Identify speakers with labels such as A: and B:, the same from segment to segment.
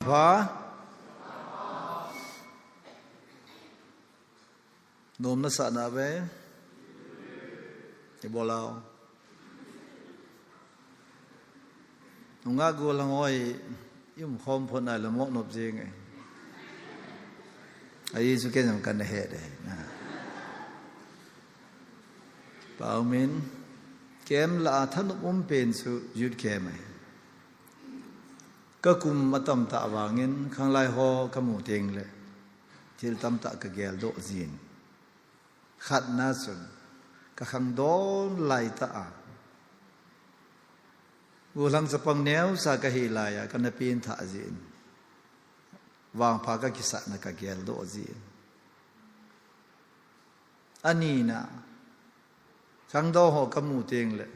A: พอโน้มนัสนาเวที่บอกเราหงากูละงอยยุ่มคอมพนอะไรละมกนบจริงไงไอ้สุเกนสำคัญเหตุเลยนะเปล่ามินเกมละท่านอุ้มเป็นสุยุดเกมไหมก็คุมมาตั้มตะวางินข้างไล่หอขมูเตียงเลยที่ตั้มตะกะเกลโดจีนขัดน่าสนก็ขังโดนไล่ตะกูหลังสปังเนียวสากะฮิลายกันปีนท่าจีนวางพากะกิสะนักะเกลโดจีนอันนี้นะขังโดหอขมูเตียงเลย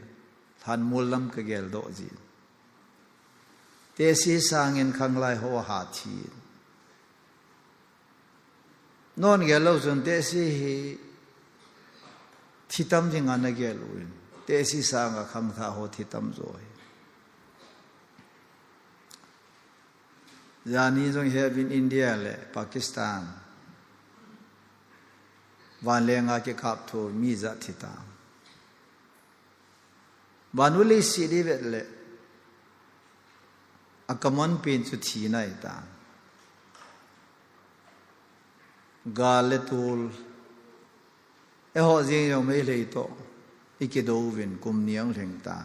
A: ท่านมูลลำกะเกลโดจีนเตสีสางเงินขังไล่หัวหาทีนอนเกล้าจนเตสีที่ตั้มจิงานเกล้าเตสีสางขังท่าหัวที่ตั้มโจยยานี้จงเฮบินอินเดียเลยปากีสถานวันเลงอาเกขับทูมีจัดที่ตามวันวุลิสิริเวทเลยอากมันเป็นสุธีนัยตากาเลตูลหอจิงยังไม่เลยโตอีกดูวินกุมเนียงเร่งตา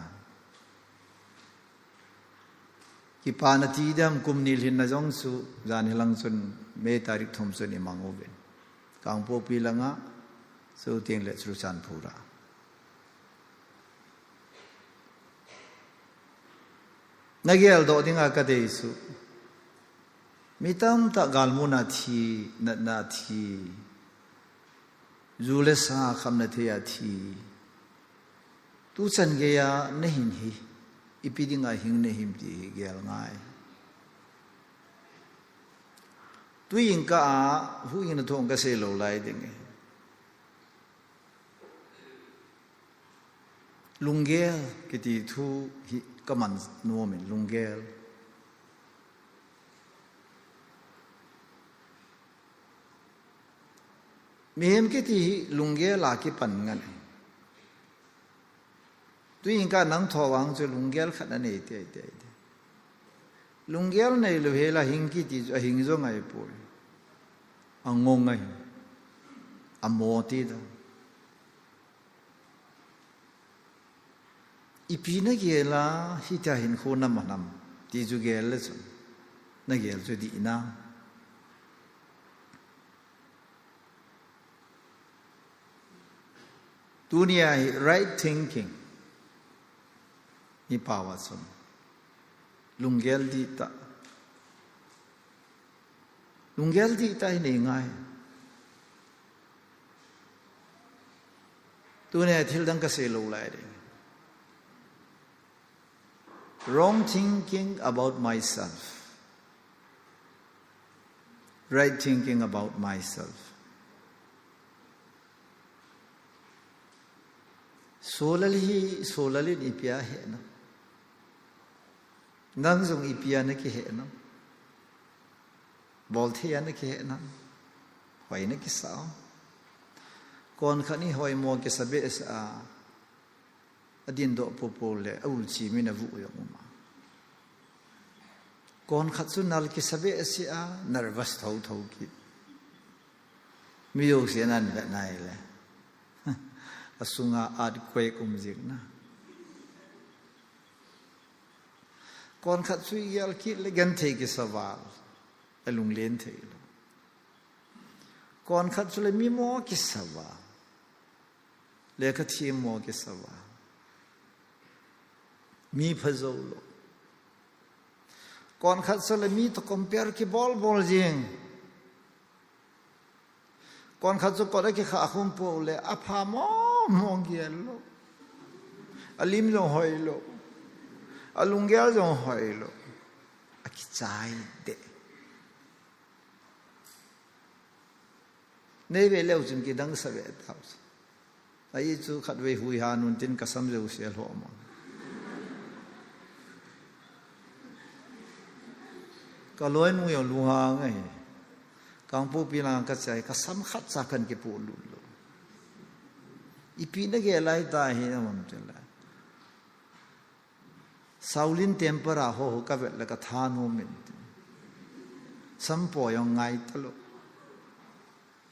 A: กิปานาทีดำกุมนิลหินนจงสุจานหิลังสุนเมตาริกทมสุนิมังโอวินกางโปปีลังะสุติงเลสุชันพูระนักเรียนโดดดิ้งอากาเดสุมิตามตะกาลมุนาทีนัดนาทีรูเลสาคำนัทยาทีตุสันเกียเนหินฮีอีพีดิ้งอาหิงเนหิมตีเกียลง่ายตุยิงก้าผู้ยิงนทงกเสโลไลดิ้งลุงเกลกิติทูก็มันนัวเหมือนลุงเกลมีเห็นกี่ที่ลุงเกลลากิปันกันตัวเองก็นั่งทวังจะลุงเกลขัดนั่นเองเดียลุงเกลในลูกเฮล่าหิงกี่ที่จะหิงจงไงป่วยอังงงไงอัมโมตีดอีพีนักเกล่าฮิตาหินโคนน้ำมันที่จูเกลส์นักเกลจะดีนะตัวนี้ right thinking นี่ป่าวสมลุงเกลดีตาลุงเกลดีตาให้ง่ายตัวนี้ทิลดังก็เสลูไลเดwrong thinking about myself right thinking about myself solali ipia he na nang jong ipia na ki he na bol thia na ki he na hoi na ki sao kon khani hoi mo ki sabe sa adin do popole aul chi mina vu yo ma kon khatsunal ki sabe sia nervous thau ki mi yo sianan ba nai le asunga ad kwe kumjik na kon khatsu yal ki legan the ki sawal alung len the kon khatsu le mi mo ki sawa le ka thi mo ki sawa mi phazolo kon khatsu le mi to compare ki bol jing kon khatsu ko le ki kha khum po le apha mo mongiello alim jong hoilo alungel jong hoilo akichai de neve leu jin ki dang sabe taus ai chu khatwe hui hanun tin kasam je usial ho ma ก็ล้อยนุ่งอย่างลุงหางไงกังปูปีนังก็ใจก็สำคัญสักกันกี่ปูลุลอีปีนักเกลัยตาเห็นมันจะละสาวลินเต็มปราโหกับเวลก็ทานโมเมนต์สัมปอยองไงตลอด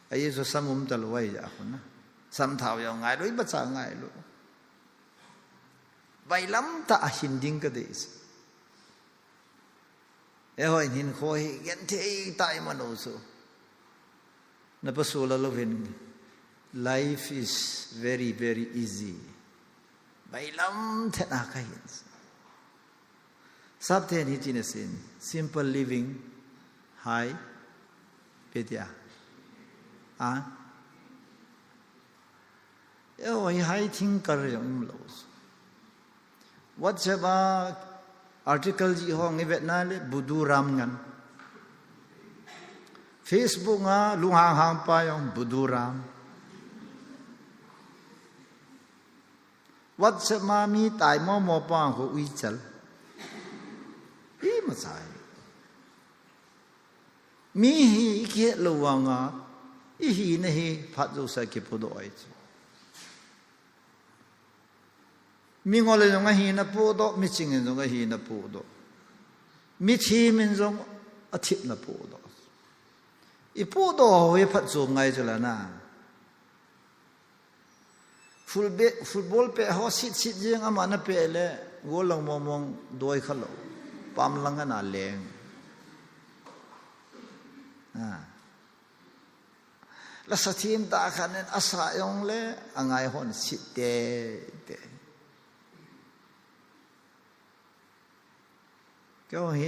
A: ไอ้สุสมุมตลอดไว้ยาคนนะสัมท้าวยองไงด้วยภาษาไงลูกใบลำตาหินดิ้งก็ได้สิเอ้ยหินโคยยันเทตายมันโอโซนับสูลลเวน life is very very easy ใบลำเทน่าใครเห็นสับเทนี่จีนเซน simple living high เปียเอ้ย high thinker อย่างนี้เราวัดเชบาarticle จีห้องนี้เวียดนามเลยบุดูรามงัน Facebook งาลุงหางไปยองบุดูรามวัดเชมามีตายมอปังเขาอุยจัลอีมาใส่มีฮีเกี่ยลวงาอีฮีนี่ฮีพัดดูสักกี่ปุ่นอ้อยมีงอเลยจงฮีนับปูโตมีจริงจงฮีนับปูโตมีทีมินจงอาทิตย์นับปูโตอีปูโตเวพัดจงไงจุลนะฟุตบอลเปะหัวสิทธิ์ยังอามันเปะเลยวัวลงมองโดยขลุ่มปั๊มลังกันอะไรแล้วสถิตตาขันนั้นอาศัยองเลยอ่างไงหอนสิทธิ์ก็เฮ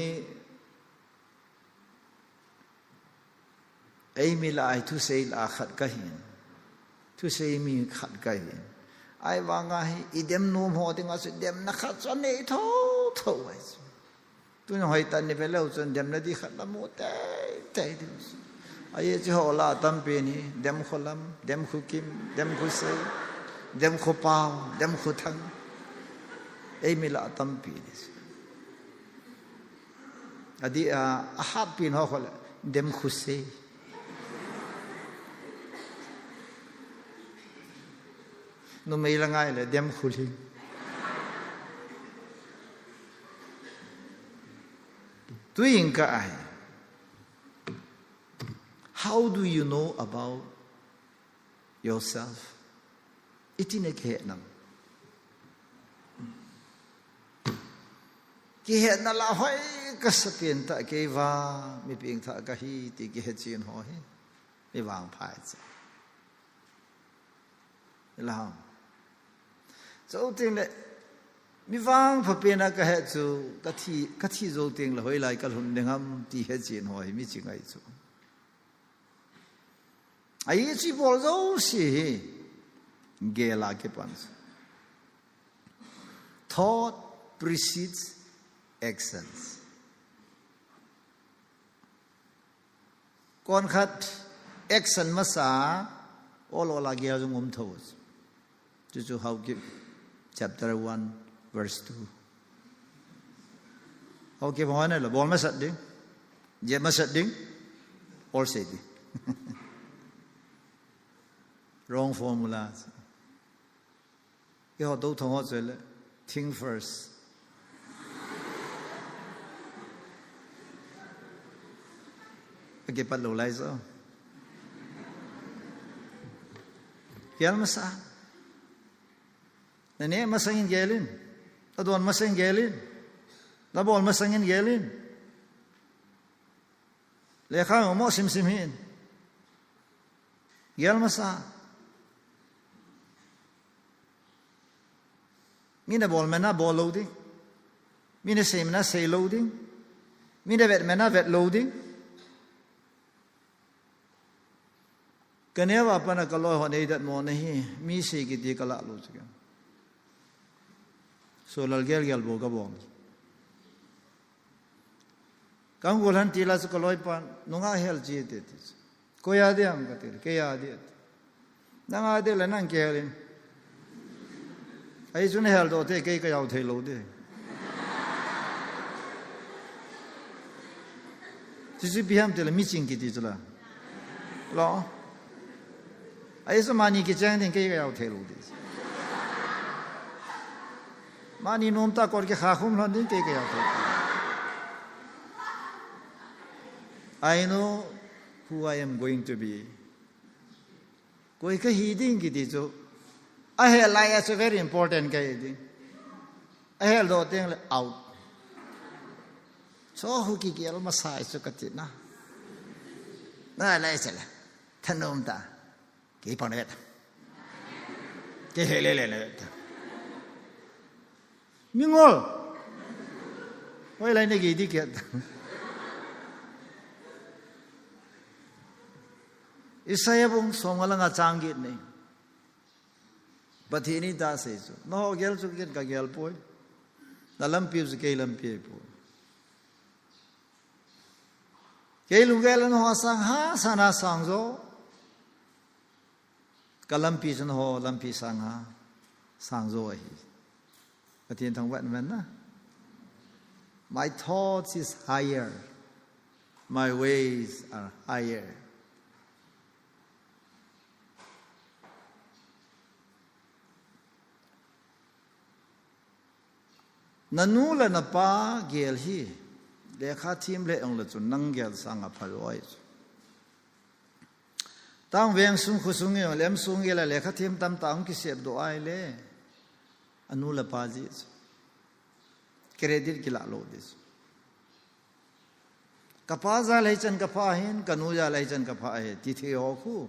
A: ไอ้มีลายทุเสียลาขัดกันเห็นทุเสียมีขัดกันเห็นไอ้วางไงอีเดมนุ่มหัวติงอาศัยเดมนักขัดจนนี่ท้อไว้ตัวน้อยตันนี่เป็นเล่าจนเดมนั่นดีขัดละมุดแต่ดิไอ้เจ้าละตั้มเป็นนี่เดมขลัมเดมขุกิมเดมขุเสยเดมขุปาวเดมขุทังไอ้มีละตั้มเป็นนี่อดีฮับปีนหัวคนเดมขุเซนุ่มไม่ละง่ายเลยเดมขุลิงตัวเองก็ไอ How do you know about yourself อิติเนเกะนังกิเหตุนั่นละหอยก็สเปียนตะเกวาไม่เพียงตะกะฮีติกิเหตุจีนหอยไม่วางพายจ้ะแล้วเจ้าติงเลยมีวางพอเป็นอะกะเหตุจูกะที่เจ้าติงเลยหอยไหลกะหุ่นเดงมติเหตุจีนหอยไม่จริงไอ้จูไอ้จีบอลเจ้าสิเกลาเก็บปันส์ thought precedes actions ก่อนคัด action มาสาโอโลลาเกียจงมทวสจู่ๆเขาเก็บ chapter 1 verse 2เขาเก็บหัวนั่นแหละบอลมาสัตดิ้งเจ็บมาสัตดิ้ง all say ดิ wrong formula ที่เขาดูทั้งหมดเลย think first Oke, Pak Lulai so. Kial masa. Nene masangin gelin. Adon masangin gelin. Labol masangin gelin. Lekha mo simsimin. Kial masa. Mina bol mena bol loading. Mina semna say loading. Mina vet mena vet loading. Kanya apa nak kalau hone idat mo nahi misi kita kalau lu sekian. Solar gel boga bong. Kang gulan tila se kalau ipan nunga hel jite tis. Koya dia am katil, kaya dia. Nang ada le nang kelin. Ai sune hel do te kaya kaya uthai lo de. Tisu biham tela meeting ki tijula. Lo. Ai so mani ki chang tin ke yau thelu dis. Mani nom ta kor ke kha khum lon din ke yau thelu. I know who I am going to be. Koi ka hi din ki tisu. I have like is very important ka din. I have do thing out. So who ki gel masai so katina. Na lai sala. Thanom ta. Ki pon vet. Ki le. Mingol. Oi lai ne ki di ki. Isaya bung somala nga changgit nei. Bathini da se so. No gel so ken ka gel poi. Dalam piu se ke lam piu poi. Ke lu gel no sang ha sana sang zo. Kalam pi san ho lam pi sang ha sang zo hi. Bathin thong wat man na. My thoughts is higher. My ways are higher. Nanula na pa gel hi lekha thim le ong la chu nang gel sanga phaloi tang veng sung khusung yo lem sung gela lekha thim tam taung ki sep do ai le anula pa ji credit ki la lo dis kapa za lai chan kapa hin kanu ya lai chan kapa he ti the ho khu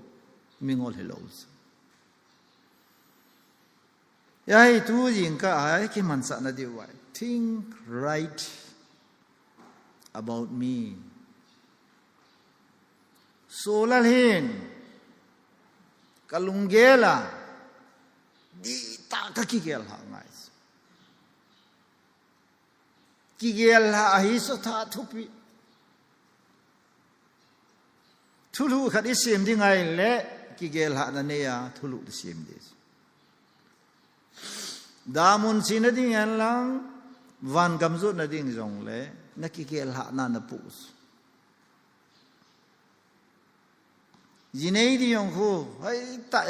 A: mingol helos yai tu jing ka ai ki man sa na di wai think right about me. Solalhin kalunggela di ta ka kigel ha ngai. Kigel ha hi so tha thupi. Thulu khat isim di ngai le kigel ha na ne ya thulu di sim di. Damun sinading yan lang van gamzut na ding zong le nakikil ha na na pus jinei di yong khu hai ta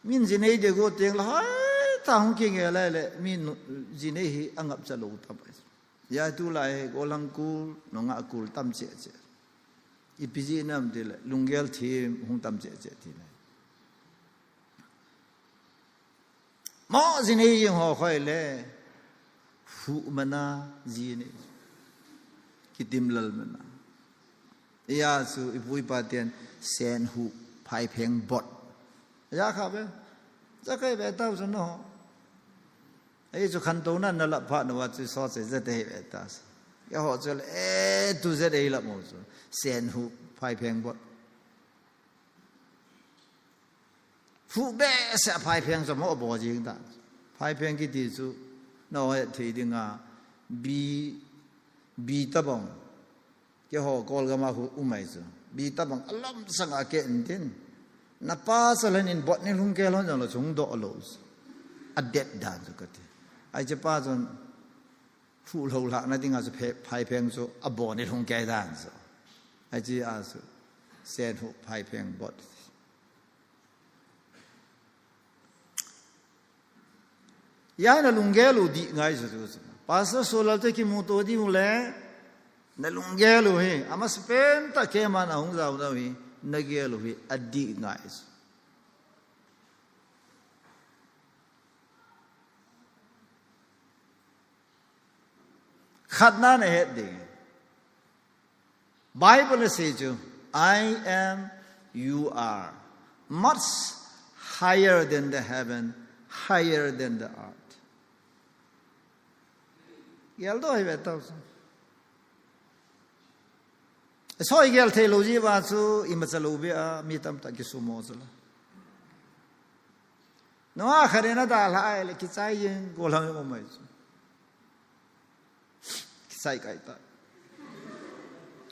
A: min jinei de go teng la hai ta hong ki nge la le min jinei hi angap chalo ta ba ya tu lai go lang ku no nga kul tam che che ipiji nam de le lungel thim hong tam che che ti le mo jinei yong ho khoi le fu mana jine kitim lal mana ya su ipui patien sen hu phai pheng bot ya kha be za kai be tau so no ai chu khan to na na la pha no wa chu so se za de be ta ya ho chu le tu ze de la mo so sen hu phai pheng bot fu be sa phai pheng so mo bo jing ta phai pheng ki ti chu no thì đi ngà bi tabong cái họ call cái mà họ umai chứ bi tabong alam sang cái tin na pa sa lên in bot ni lung cái lo là chúng độ los adet dan cho cái ai chỉ pa chọn phụ lâu lạ na tiếng à phai phèn cho abo ni lung cái dan cho ai chỉ à sen hộ phai phèn bot ya na lungelo di ngai so so pasa solal te ki muto di mule na lungelo he ama spen ta ke man ahung za da wi na gelo he adi ngai so khatna ne he de bible says you I am you are much higher than the heaven higher than the earth. Gel do hai beta so. So gel theology ba su imachalo be a mitam ta ki sumo zala. No a khare na da la le ki chai yin go la mo mai su. Ki chai kai ta.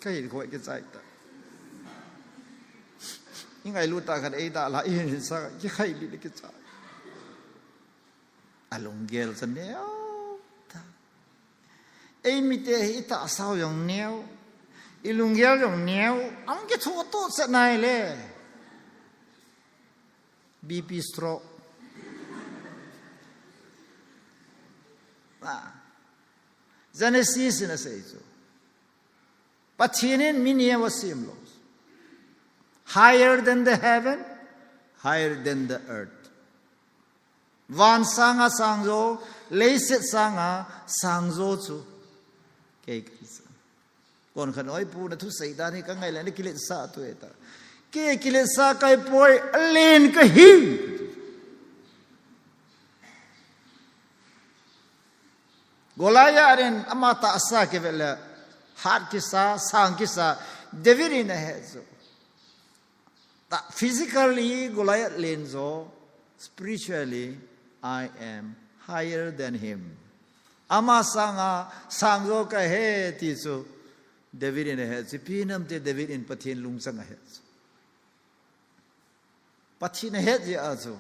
A: Kai ko ki chai ta. Ingai lu ta khare da la yin sa ki khai li ki chai. Along gel sa neo ta ai mi te hi ta sao yong neo ilungial jong neo ang ke thu to sa nai le BP stroke Genesis na say so Pathinin minia wasim los higher than the heaven higher than the earth Van sanga sangzo leiset sanga sangzo chu ke kon khanoi pu na thu sei da ni ka ngai la ni kilet sa tu eta ke kilet sa kai poi alen ka hi golaya ren amata asa ke vela har ki sa sang ki sa David in he so ta physically golaya len zo spiritually I am higher than him. Ama sanga sangzo ka he ti so David in he si pinam te David in pathin lung sang he. Pathin he ji a so.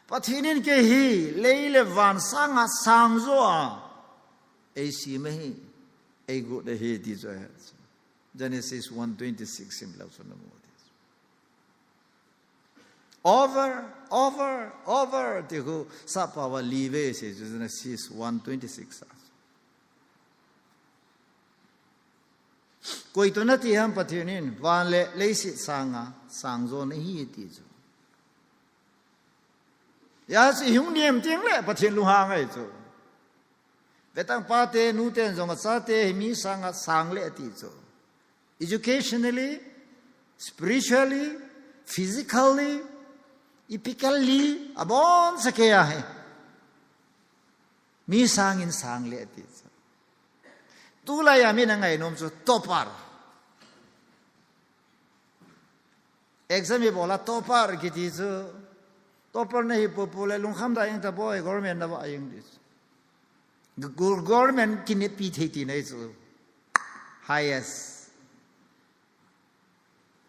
A: Pathinin ke hi leile van sanga sangzo a e si me hi e go de he ti so he. Genesis 1:26 sim lau so namo. Over tihu sapawa live se Genesis 1:26 koi to na ti ham pathinin van le leisi sanga sangzo ne hi ti zo ya si hung niam ting le pathin lu ha ngai zo betang pa te nu ten zong sa te mi sanga sang le ti zo educationally spiritually physically Ipikali abon sakya hai mi sang in sang le ti tu la ya mi na ngai nom so topar exam e bola topar ki ti so topar nahi popula lung kham da yang ta boy government na ba yang dis government ki ne pi thei ti nei so highest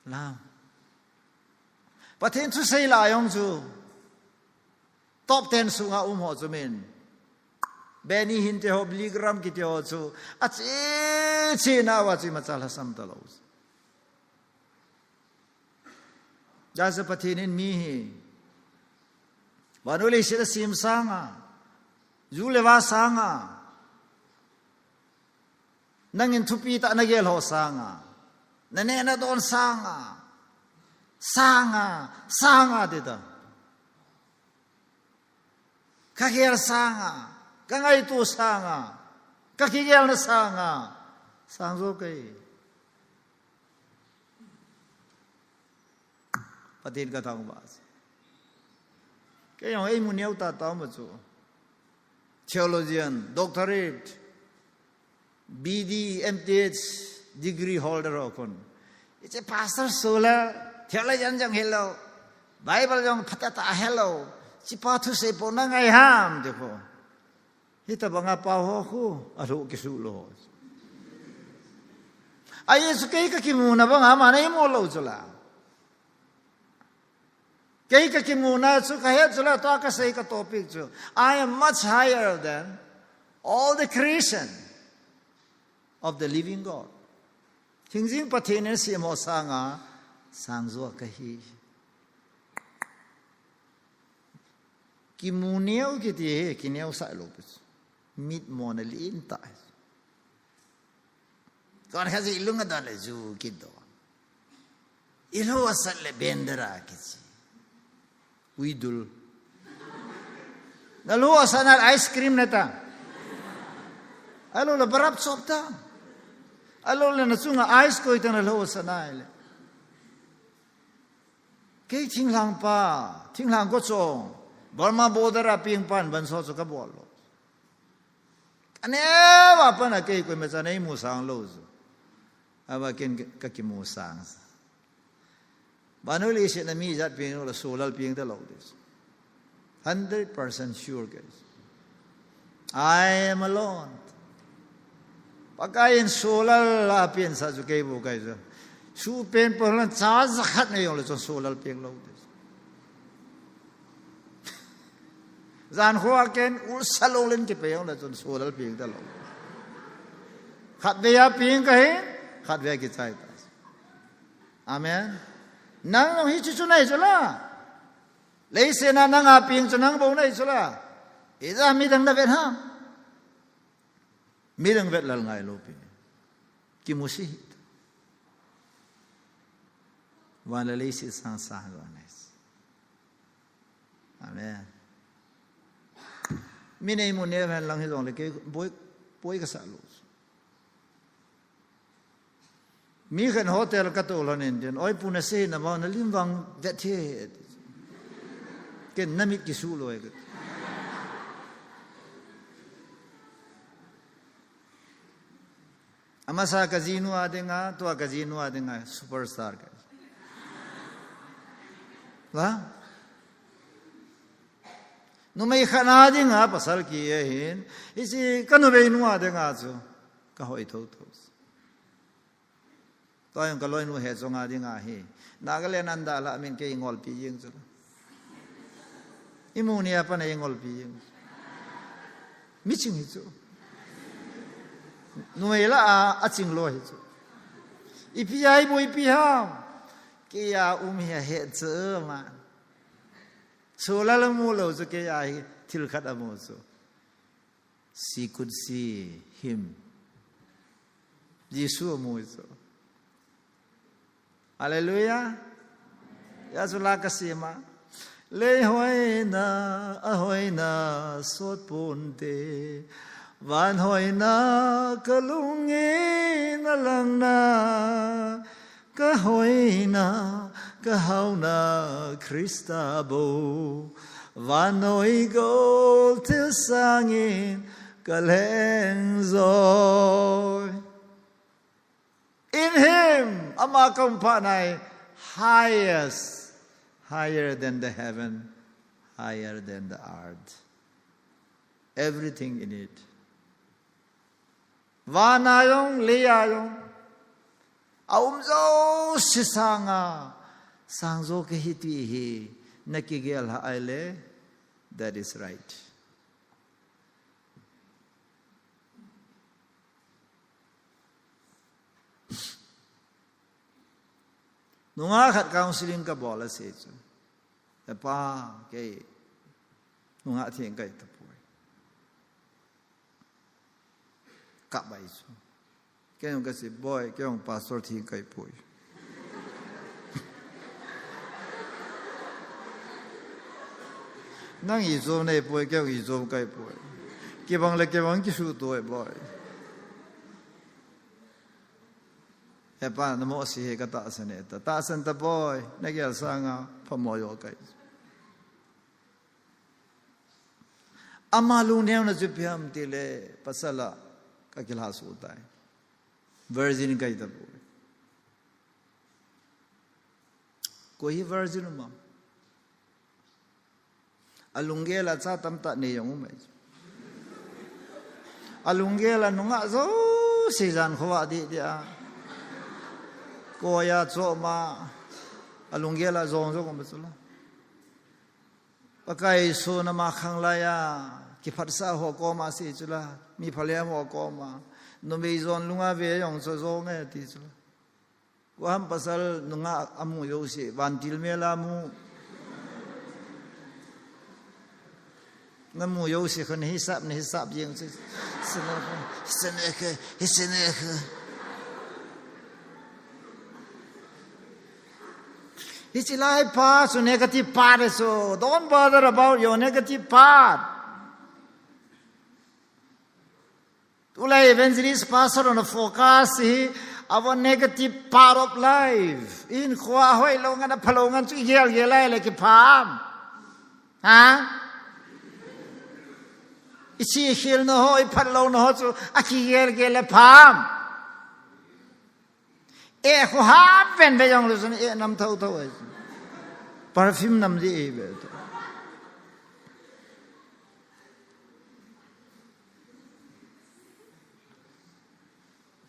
A: la Pathin tu say la yong chu top 10 sunga ho chu min Benny hinte ho bligram ki te ho chu a che na wa chi ma chala sam ta lo ja sa pathin in mi hi banuli sira sim sanga jule wa sanga nangin thupi ta na gel ho sanga nane na don sanga Sanga dida. Kakir sanga. Kangai tu sanga. Kakigel na sanga. Sangzo kay. Patin ka taong bas. Kaya yung ay muniyaw tataw mo so. Theologian, doctorate, BD, MTH, degree holder okon. It's a pastor sola. Theologian jang hello, Bible jang patata hello, cipatu se pona ngai ham dekho. Hita banga pa ho khu aru kisulo. Ai su kai ka kimuna banga mana mo lo chula. Kai ka kimuna su ka he chula to ka sei ka topic chu. I am much higher than all the creation of the living God. Hingjing pathinen si mo sanga Sangzo kahi Kimuneo ki ti kineo sa lopes mit mona lin ta Kon hazi ilunga dale ju kido Ilo asal le bendera kici Widul Nalu asanar ice cream nata Alo la barap sopta Alo la nasunga ice ko itana lo asanai Kay ting lang ko chong, Burma border aping pan banso so ka bolo. Anewa pa na kay ko mesanay mo sang lozo. Aba ken kakimu sang. Banuli siya na mi jat ping lo solal ping the lodes. 100% sure guys. I am alone. Pagkain solal apin sa kay bu guys. Su pen por lan cha zakhat ne yong le solal peng lo des zan hoa ken ul salol len ke pe yong le solal peng da lo khat be ya peng ka he khát về cái trái ta amen nang nong hi chu này cho la lấy xe na nang à ping cho nang bông này cho la ida mi dang da vet ha mi dang vet lal ngai lo pi ki musi wala lấy xe sang sang lo này amen mi nei mu ne van lang hi dong le ke boi ka sa lo mi khan hotel ka to lo nen den oi puna se na ma na lim wang vet the ke nami ki su lo e amasa casino adenga to casino adenga superstar ka va no mai khana dinga pasal ki e hin isi kanu be nu adenga chu ka hoi tho tho to yang ka loi nu he zonga dinga hi nagaland anda la min ke ngol pi yeng chu imunia pa na ngol pi yeng mi ching hi chu nuôi là chinh lôi chứ, ipi ai bôi ipi ham, kia hia hệ chữ mà, số là mua lâu cho kia ai thiêu khát amo cho, she could see him, Jesus amo cho, Hallelujah, Yasulah kasih ma, lê hoi na sốt ponte. Van hoi na kalungi na lang na ka hoi na ka hau na Krista bo van hoi gol til sangin ka leng zoi in him ama kompanai highest higher than the heaven higher than the earth everything in it Vana yong liya yong aumzo sisanga sangzo ke hitwi hi nakigel ha aile that is right nunga khat counseling ka bola se chu pa ke nunga thieng kai ta cặp bài số cái ông cái gì boy cái ông pastor thì cái bồi năng ý số này bồi cái ông ý số cái bồi cái bằng cái số tuổi boy hẹp ba nó mỗi sự cái tạ sinh này tạ sinh ta boy này cái sang à phải mua vô cái amalu neo na chụp hiam tile pasala का गिलास होता है वर्जिन का ही तब कोई वर्जिन मा alungela cha tamta ne yong mai alungela nunga zo season khwa di dia ko ya cho ma alungela zong zo ko masula pakai so na ma khang la ya ki phatsa ho ko ma si chula mi phale mo ko ma no me zon lunga ve yong so zo nge ti chula wa ham pasal nunga amu yo si vantil me la mu namu yo si khon hisab yeng si seneke it's like part so negative part so don't bother about your negative part Ulai evangelist pastor on the focus our negative part of life. In khwa hoi longan apalongan chu yel yelai like pam. Ha? Isi hil no hoi palong no ho chu aki yel yele pam. E khu ha ven be yong lu sun e nam thau thau. Perfume nam di e be.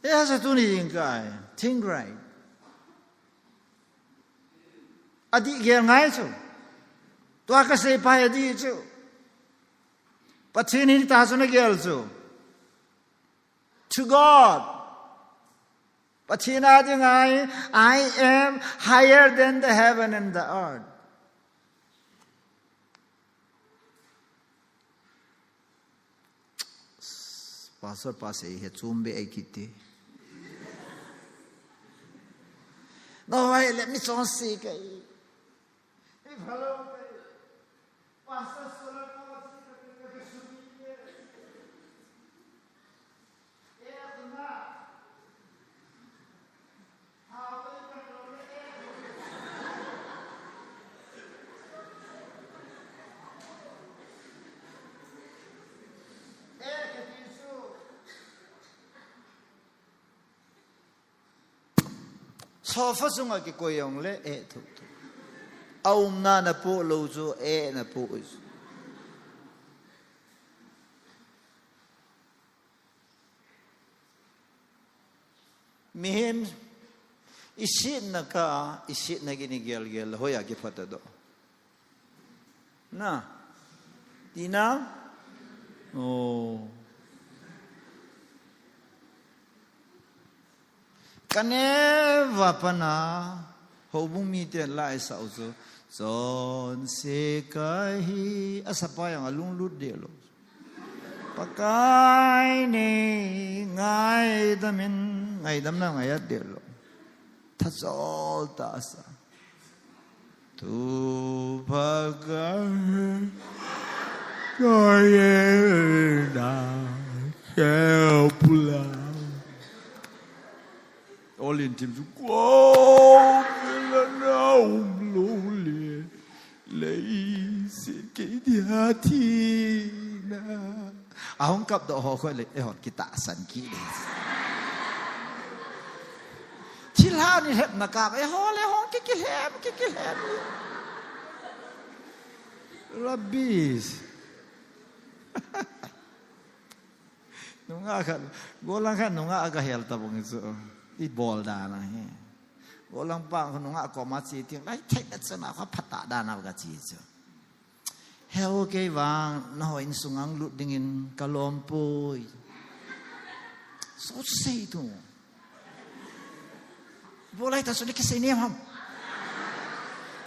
A: Esa tu ni ingkai, think right. Adi gel ngai chu. Tu aka se pai adi chu. Pathin ni ta su na gel chu. To God. Pachina jingai, I am higher than the heaven and the earth. Pastor pasay he chumbe ay kiti. No, wait, let me so see kay. If hello kay. Pastor solar ko kay sumiye. Eh na. So fa sunga ki koyong le e thu thu aum na po lo zo e na po is mihin isit na ka isit na ginigel gel hoya ki patado na tina oh kaneva pana hobung mi te lai sa uzo zon se kai asapa yang alung lut de lo pakai ni ngai dam na ngai de lo thazol ta sa tu pakai koye na kepula all in teams go na umlole leise ke diatina ahong kap do ho khoi le e hot kita san ki le chila ni het na ka e ho le hong ki hem rabbis nunga kan golang kan nunga aga hel tabong iso I bol dana he golang pa nunga ko ma chi ting lai thek na chana kha phata dana ga chi chu heo ke wang na ho in sungang lut dingin kalom poi so sei tu bolai ta suni ke sei ne ham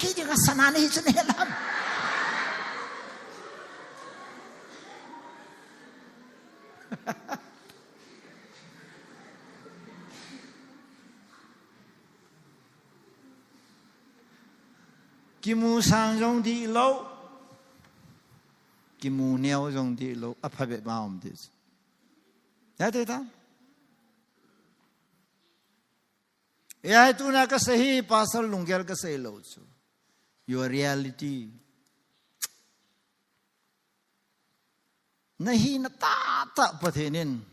A: ke jing sanane hi chane lam Kimu sang jong di lo, kimu niao jong di lo, apa bet maum dis. Ya teta. Ya itu na kasahi pasal lungkel kasahi lo chu. Your reality. Nahi na tata pathenin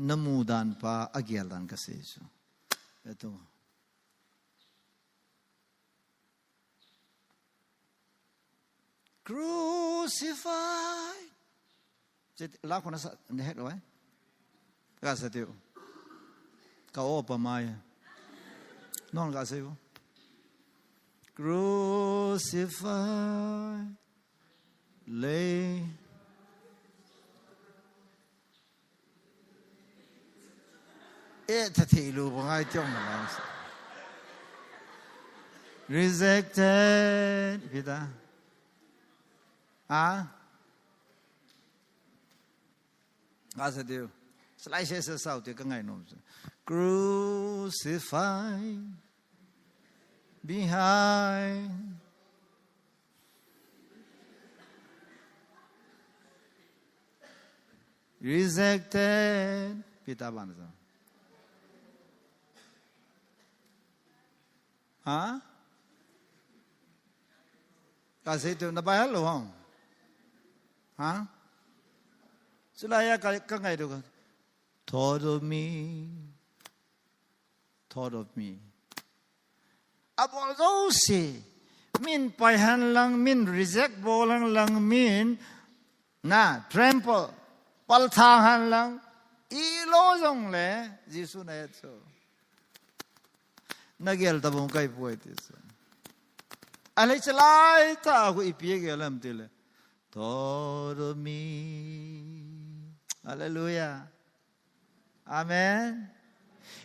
A: namudan pa agyalan kasahi chu. Ito. Crucified. La ko na sa nehet lo ka sa tiu ka o pa mai non ka sa crucified lay e ta thi lu ba ngai chong na rejected kita Asa Dieu. Slice sa sao te kangai nom. Crucified behind rejected pita banza. Kasi ito nabayal lo hong. Sulaya kangai do ka. Thought of me. Abol do si min paihan lang min reject bolang lang min na trample palthahan lang ilo jong le Jisu na yacho. Nagyal tabong kay poetis. Alay chalay ta ako ipiyag alam tila. Thought of me. Hallelujah. Amen.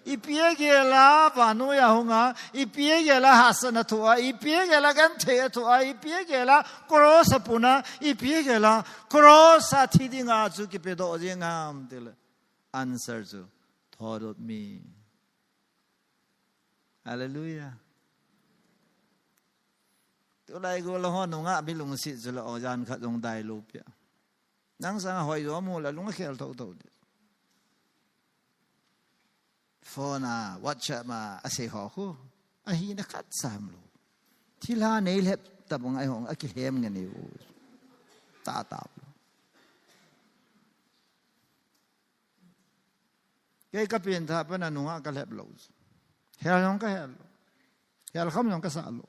A: ipiegela vanuya hunga ipiegela hasana thua ipiegela gan the thua ipiegela cross puna ipiegela cross thidinga chu ki pedo jengam tel answer chu thought of me. Hallelujah. Tôi đây cô là hoa nung á bị lung xịt rồi là ở gian khát trong đại lục vậy. Nắng sáng hỏi gió mùa là lung khèo thâu thâu. Phone à, WhatsApp mà, sẽ họ khu, hi nó khát sam luôn. Thì là này lép tập bằng ai hông, cái hem nghe nhiều, ta tập luôn. Cái pin tháp bên nung á cái lép lâu, heo nhong cái heo không nhong cái sạ luôn.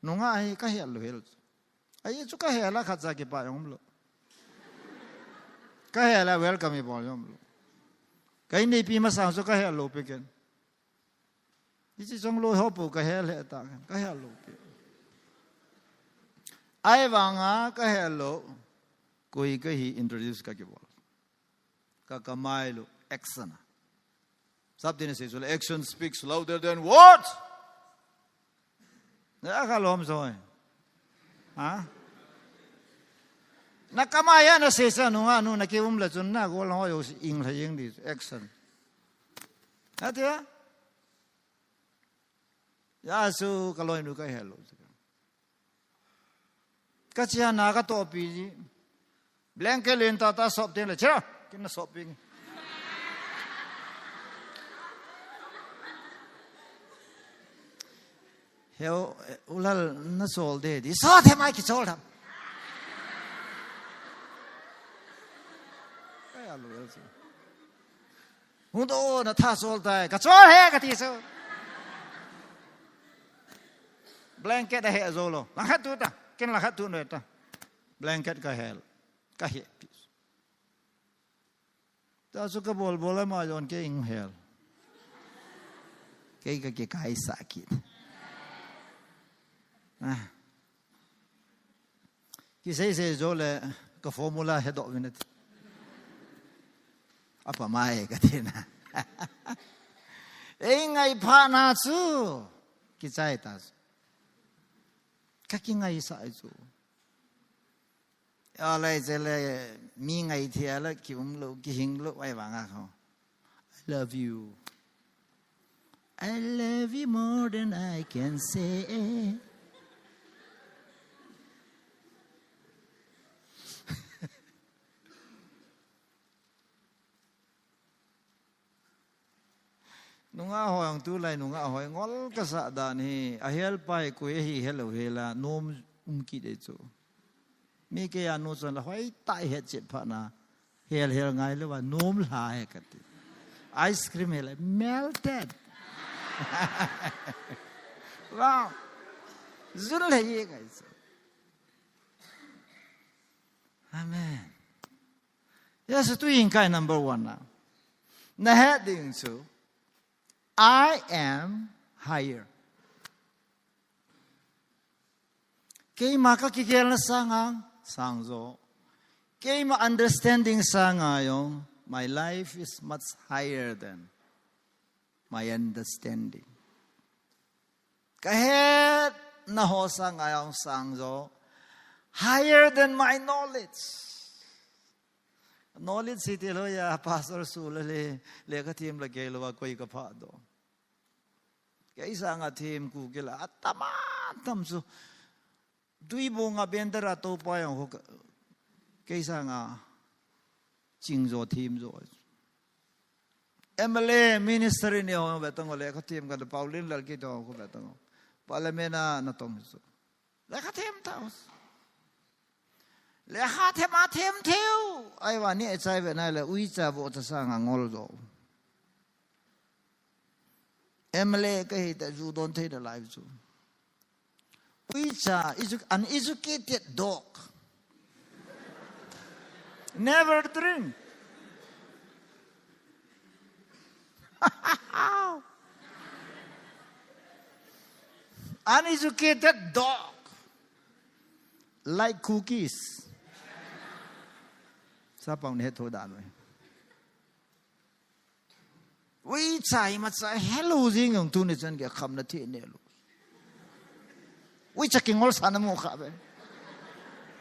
A: Nung á cái heo luôn, ai chú cái heo là khát ra cái bài ông luôn. Cái heo là welcome đi bảo ông luôn. Cái này pi mà sang số cái heo lốp cái, đi chỉ trong lối hộp cái heo là ta cái heo lốp. Ai vang á cái heo lốp, coi cái hi introduce cái bảo, cái mai lo action. Sắp đến sẽ nói action speaks louder than words. Nãy cái lom rồi, hả? Nakamaya na sesa nunga nu nakiumla chun na ko lang yo ing la yeng di action. Atia? Ya su kaloi nu ka hello. Ka chia na ka to pi ji. Blanket len ta sop ten la chira kin na shopping. Heo ulal na sol de di so the mai ki sol tham. Hùng đô nó tha sol tay, cả chó he cả thì sao? Blanket đã hệ rồi lo, là hết tuột à? Cái là hết tuột rồi ta. Blanket cái hệ, cái hệ. Ta suka bol mà John cái ing hệ. Cái sakit. À, cái say rồi là cái formula hết độ vậy. Apa mai katina. Ngai pha na chu ki chai ta. Ka ki ngai sa chu. Alai chele mi ngai thia la ki lo ki hing lo ai wang a kho. I love you. I love you more than I can say. Nunga hoang tu lai nunga hoi ngol ka sa dan hi a hel pai ku hi hello hela nom ki de chu mi ke ya no chon la hoi tai he che pha na hel ngai le wa nom la he ka ti ice cream hela melted wow zul le ye guys amen. Yes, tu in kai number 1 now. Na heading chu I am higher. Kay makakigel na sang zo. Kay ma-understanding sang yung my life is much higher than my understanding. Kahit na ho yung sang zo, higher than my knowledge. Knowledge city lo ya pastor sulale le ka team la gelo wa koi ka pha do. Kaya isa nga team ku gila at tam so dui bo nga bendera to pa yung ho kaya isa nga jingzo team zo. MLA ministry ni ho betong le ka team ka Paulin lal ki do ko betong. Palamena na tong so. Le ka team taos. Le ha thêm theo ai và nè trai về này là uy cha bộ ta sang ngol rồi em lê cái ta du don thấy the life chu uy cha is an uneducated dog never drink uneducated dog like cookies. sao bằng hết thôi đã rồi ui chạy mà chạy hello gì ngồng tu này chân cái khăm nó thế này luôn ui chắc cái ngol sana mo khá vậy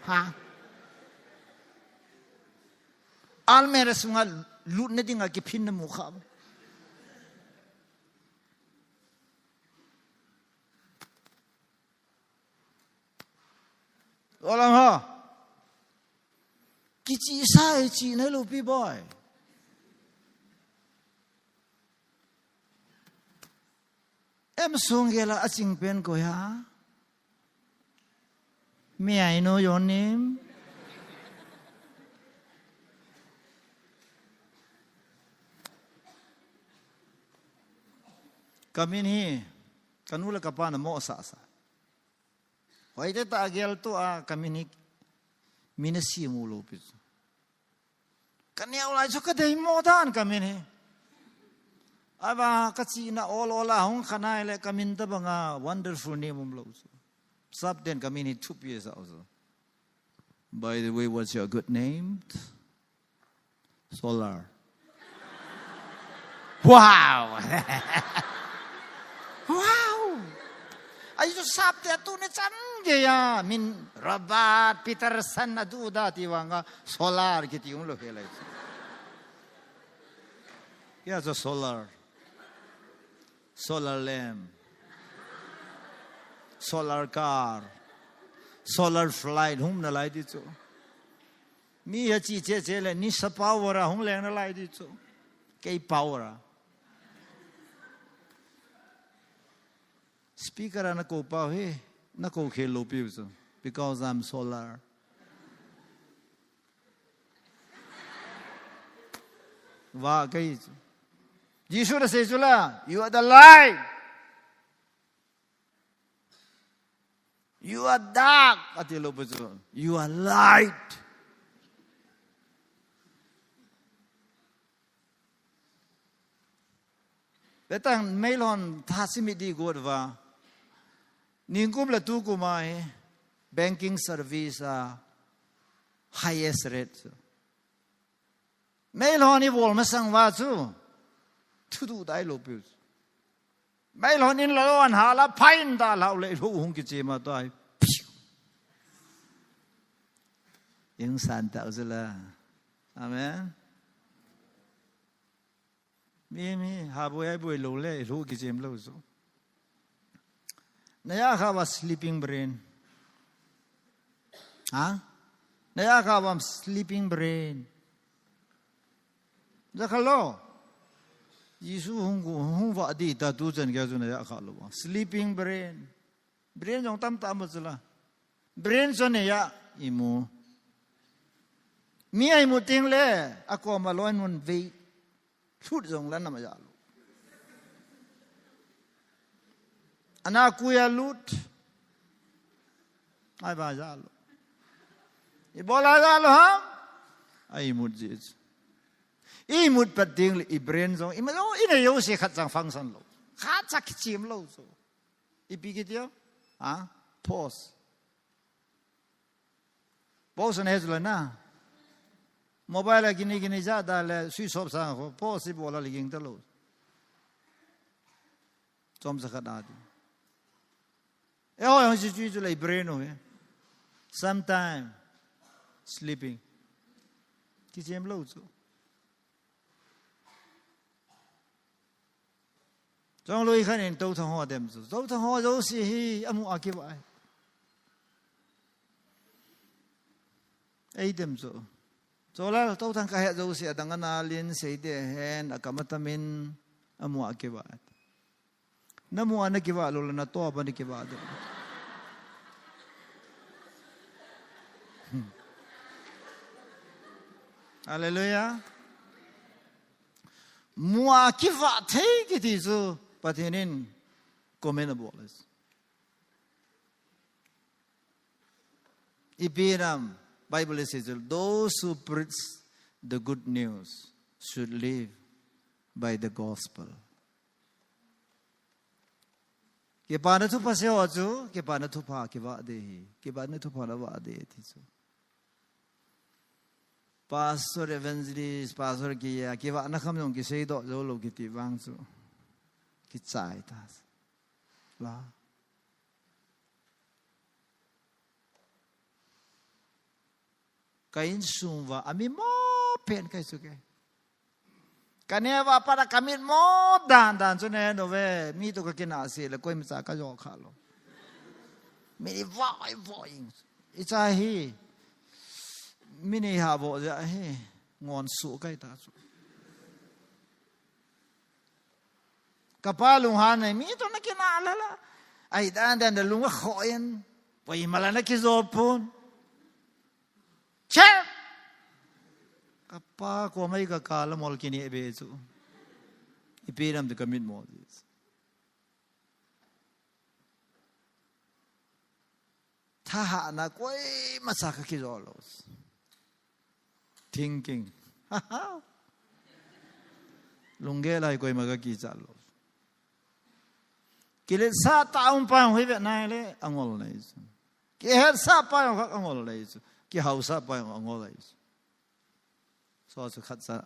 A: ha almera sunga lut na dinga ki phin na mo khá olang ha ki chi sai chi na lo pi boy em sung gela aching pen ko ya may I know your name kami ni kanula kapana mo sa wai te ta gel to a kami ni minasi mo lopis kanya ulai so ka dei mo dan kami ni aba kachi na ola hong khana le kamin ta banga wonderful name um lo sab den kami ni 2 years also by the way what's your good name Solar wow wow ai so sab te tu ne chan ge ya min Robert Peterson na du da ti wanga Solar ki ti um lo helai ya so solar lamp, solar car, solar flight, hum na lai di cho. Mi ya chi che le ni sa power hum leng na lai di cho. Kei power. Speaker na ko pa he, na ko khelo pi so because I'm solar. Va kai Jesus đã say chula, you are the light. You are dark. Atilo betul. You are light. Betang melon thasimidi godwa. Ningkum la tu kumai banking service highest rate. Melon ni bol masang wa chu. Thu dai lo pi mai lo nin lo an ha la phain da lao le ru hung ki che ma tai yung san ta zela amen mi ha bo ai bo lo le ru ki che lo so na ya kha was sleeping brain ha na ya kha was sleeping brain za khalo Yesu hung va di ta tu chen kya chu na ya kha lo sleeping brain jong tam tam ma chula brain so ne ya imu mi ai mu ting le ako ma loin mun ve thut jong lan na ma ya lo ana ku ya lut ai ba ya lo i bola ya lo ha ai mu ji I mut pating I brain zong I malo ina yo si khat sang function lo khat sak chim lo so I bigit yo pause ne zula na mobile gini ja da le switch off sang ho pause bola liging ta lo chom sa khat adi e ho si ju ju le brain ho sometime sleeping ki chim lo so trong lối khăn nên đâu thằng họ đem rồi đâu thằng họ đâu xí âm u aki vậy ấy đem rồi rồi là đâu thằng cái đâu xí đang ngân alin xí để hen akamatamin âm u aki vậy nắm u anh aki vậy rồi là to apa aki vậy đó Hallelujah mua kiva thế cái gì chứ Patinin commendable. Ibiram Bible says those who preach the good news should live by the gospel. Ke pana tu pase ho chu ke pana tu pha ke wa de ke pana tu pha la wa de thi chu pastor evangelist pastor kia kiwa na kham yong ki sei do zo lo ki ti wang chu ki chai ta la kain sumwa ami mo pen kai su ke kanewa para kamit mo dan chu ne no ve mi to ka kina si le koi ma cha ka yo kha lo mi voi icha hi mini ha bo ja he ngon su kai ta chu kapalung han nei mi to na kina la la ai dan da lung a khoyen poi mala na ki zo pun che kapa ko mai ka kala mol kini be chu ipiram de commit mo tha ha na koi ma sa ka ki zo lo thinking lungge lai koi ma ka ki cha lo kilet sa taung pa hoi ve nai le angol nei ki her sa pa ka angol nei ki hausa pa angol nei so so khat sa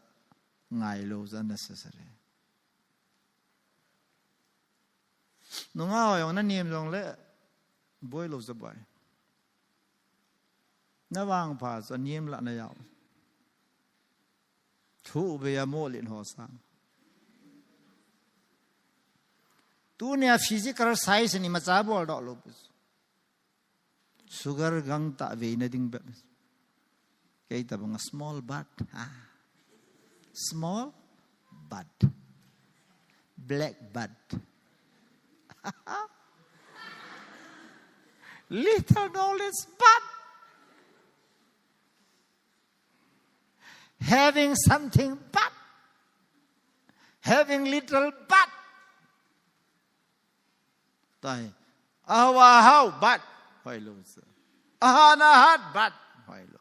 A: ngai lo za necessary no nga yo na nim jong le boy lo za bai na wang pa so nim la na yaw thu be ya mo lin ho sang tu ne physical size ni ma cha bol do lo sugar gang ta ve na ding ba kay ta bang small but small but black but little knowledge but having something but having little but tai awa how but hoi lo ahana hat but hoi lo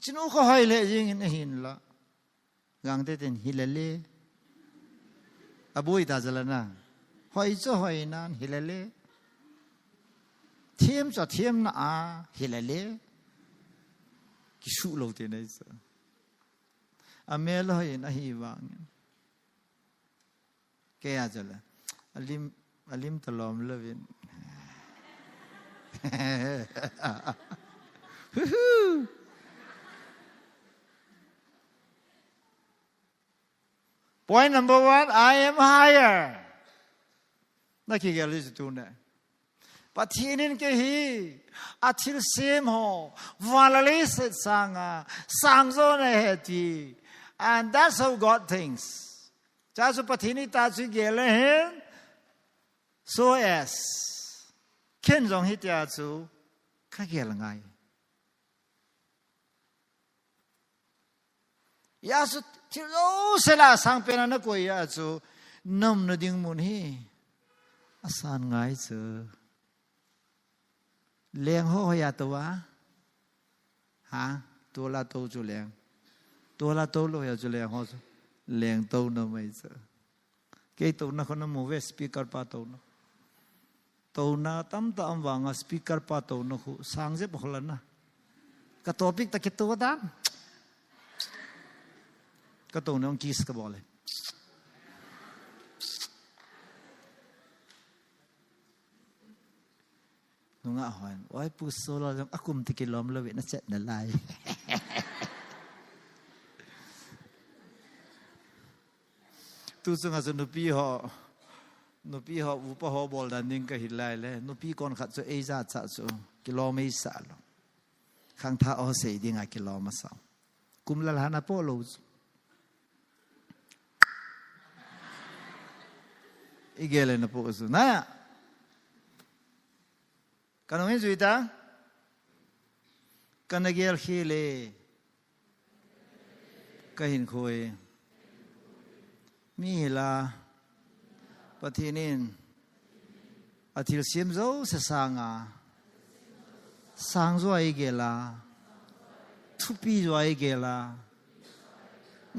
A: chinu ko hoi le jing in hin la gang te ten hilale abui ta jalana hoi cho hoi nan hilale thiam cho thiam na a hilale ki su lo te nei sa amel hoi na hi wang ke a jala alim talom lovin point number 1 I am higher na ki gel is tu ne pathinin ke hi athil sem ho walale se sanga sangzo ne he ti and that's how God thinks cha su pathini ta chu gel hen so as ken jong hi tia chu kha gel ngai ya su Chilo sela sang pena na koi ya chu nam na ding mun hi asan ngai chu leng ho ya to wa ha to la to chu lo ya chu leng ho leng to na mai chu ke to na khona mo ve speaker pa to na tam ta am wanga speaker pa to na khu sang je bhla na ka topic ta ke to da ka to nong kis ka bole nunga hoan oi pu solo jong akum ti kilom lo we na set na lai tu sunga su nupi ho upa ho bol dan ning ka hilai le nupi kon khat so e za cha so kilome sa lo khang tha o se ding a kiloma sa kum la hana po lo igele na po so na kanong zuita kanagel khile kahin khoi mi la pathinin athil sim zo sa sanga sang zo ai gela thupi zo ai gela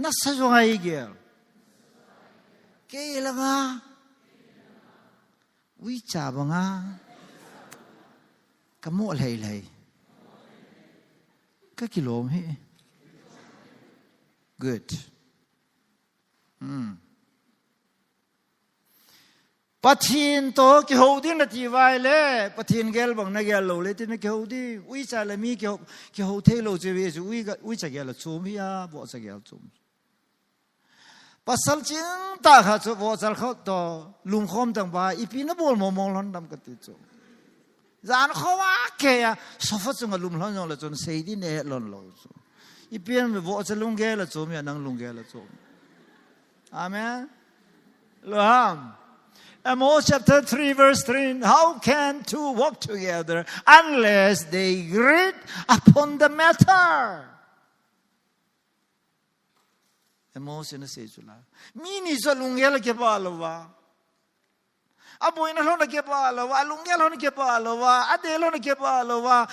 A: nasa zo ai gel ke la nga wi cha ba nga ka mo lai ka kilom he Good. Pathin to ki holding na ti vai le pathin gel bang na gel lo le tin ki hodi ui cha le mi ki ho the lo je we ju ui cha gel chum ya bo cha gel chum pasal ching ta kha chu bo chal kho to lum khom tang ba ipi na bol mo mong lon dam ka ti chu zan kho wa ke ya so fa chung lum lon yong le chun sei di ne lon lo chu ipi me bo cha lung gel chum ya nang lung gel chum amen lo ham Amos chapter 3 verse 3, how can two walk together unless they agree upon the matter? Amos na say chula. Mini sa lunggel ke palawa. Aboy na lo na ke palawa, lunggel lo na ke palawa, adelo na ke palawa.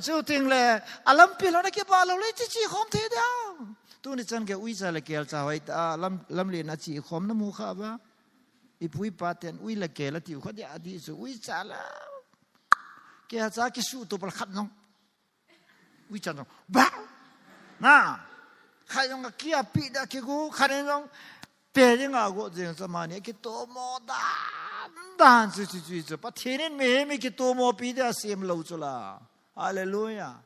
A: Chu ting le, alam pi lo na ke palawa, le chi khom the da. Tu ni chan ke ui sa le kel cha hoi ta lam le na chi khom na mu kha ba. Ipui paten ui la ke la tiu kho dia di su ui cha la ke cha ki su to pal khat nong ui cha nong ba na khai yong ki a pi da ke gu khan nong pe ring a go jeng sa ma ne ki to mo da dan su su pa thinen me ki to mo pi da sem lo chu la hallelujah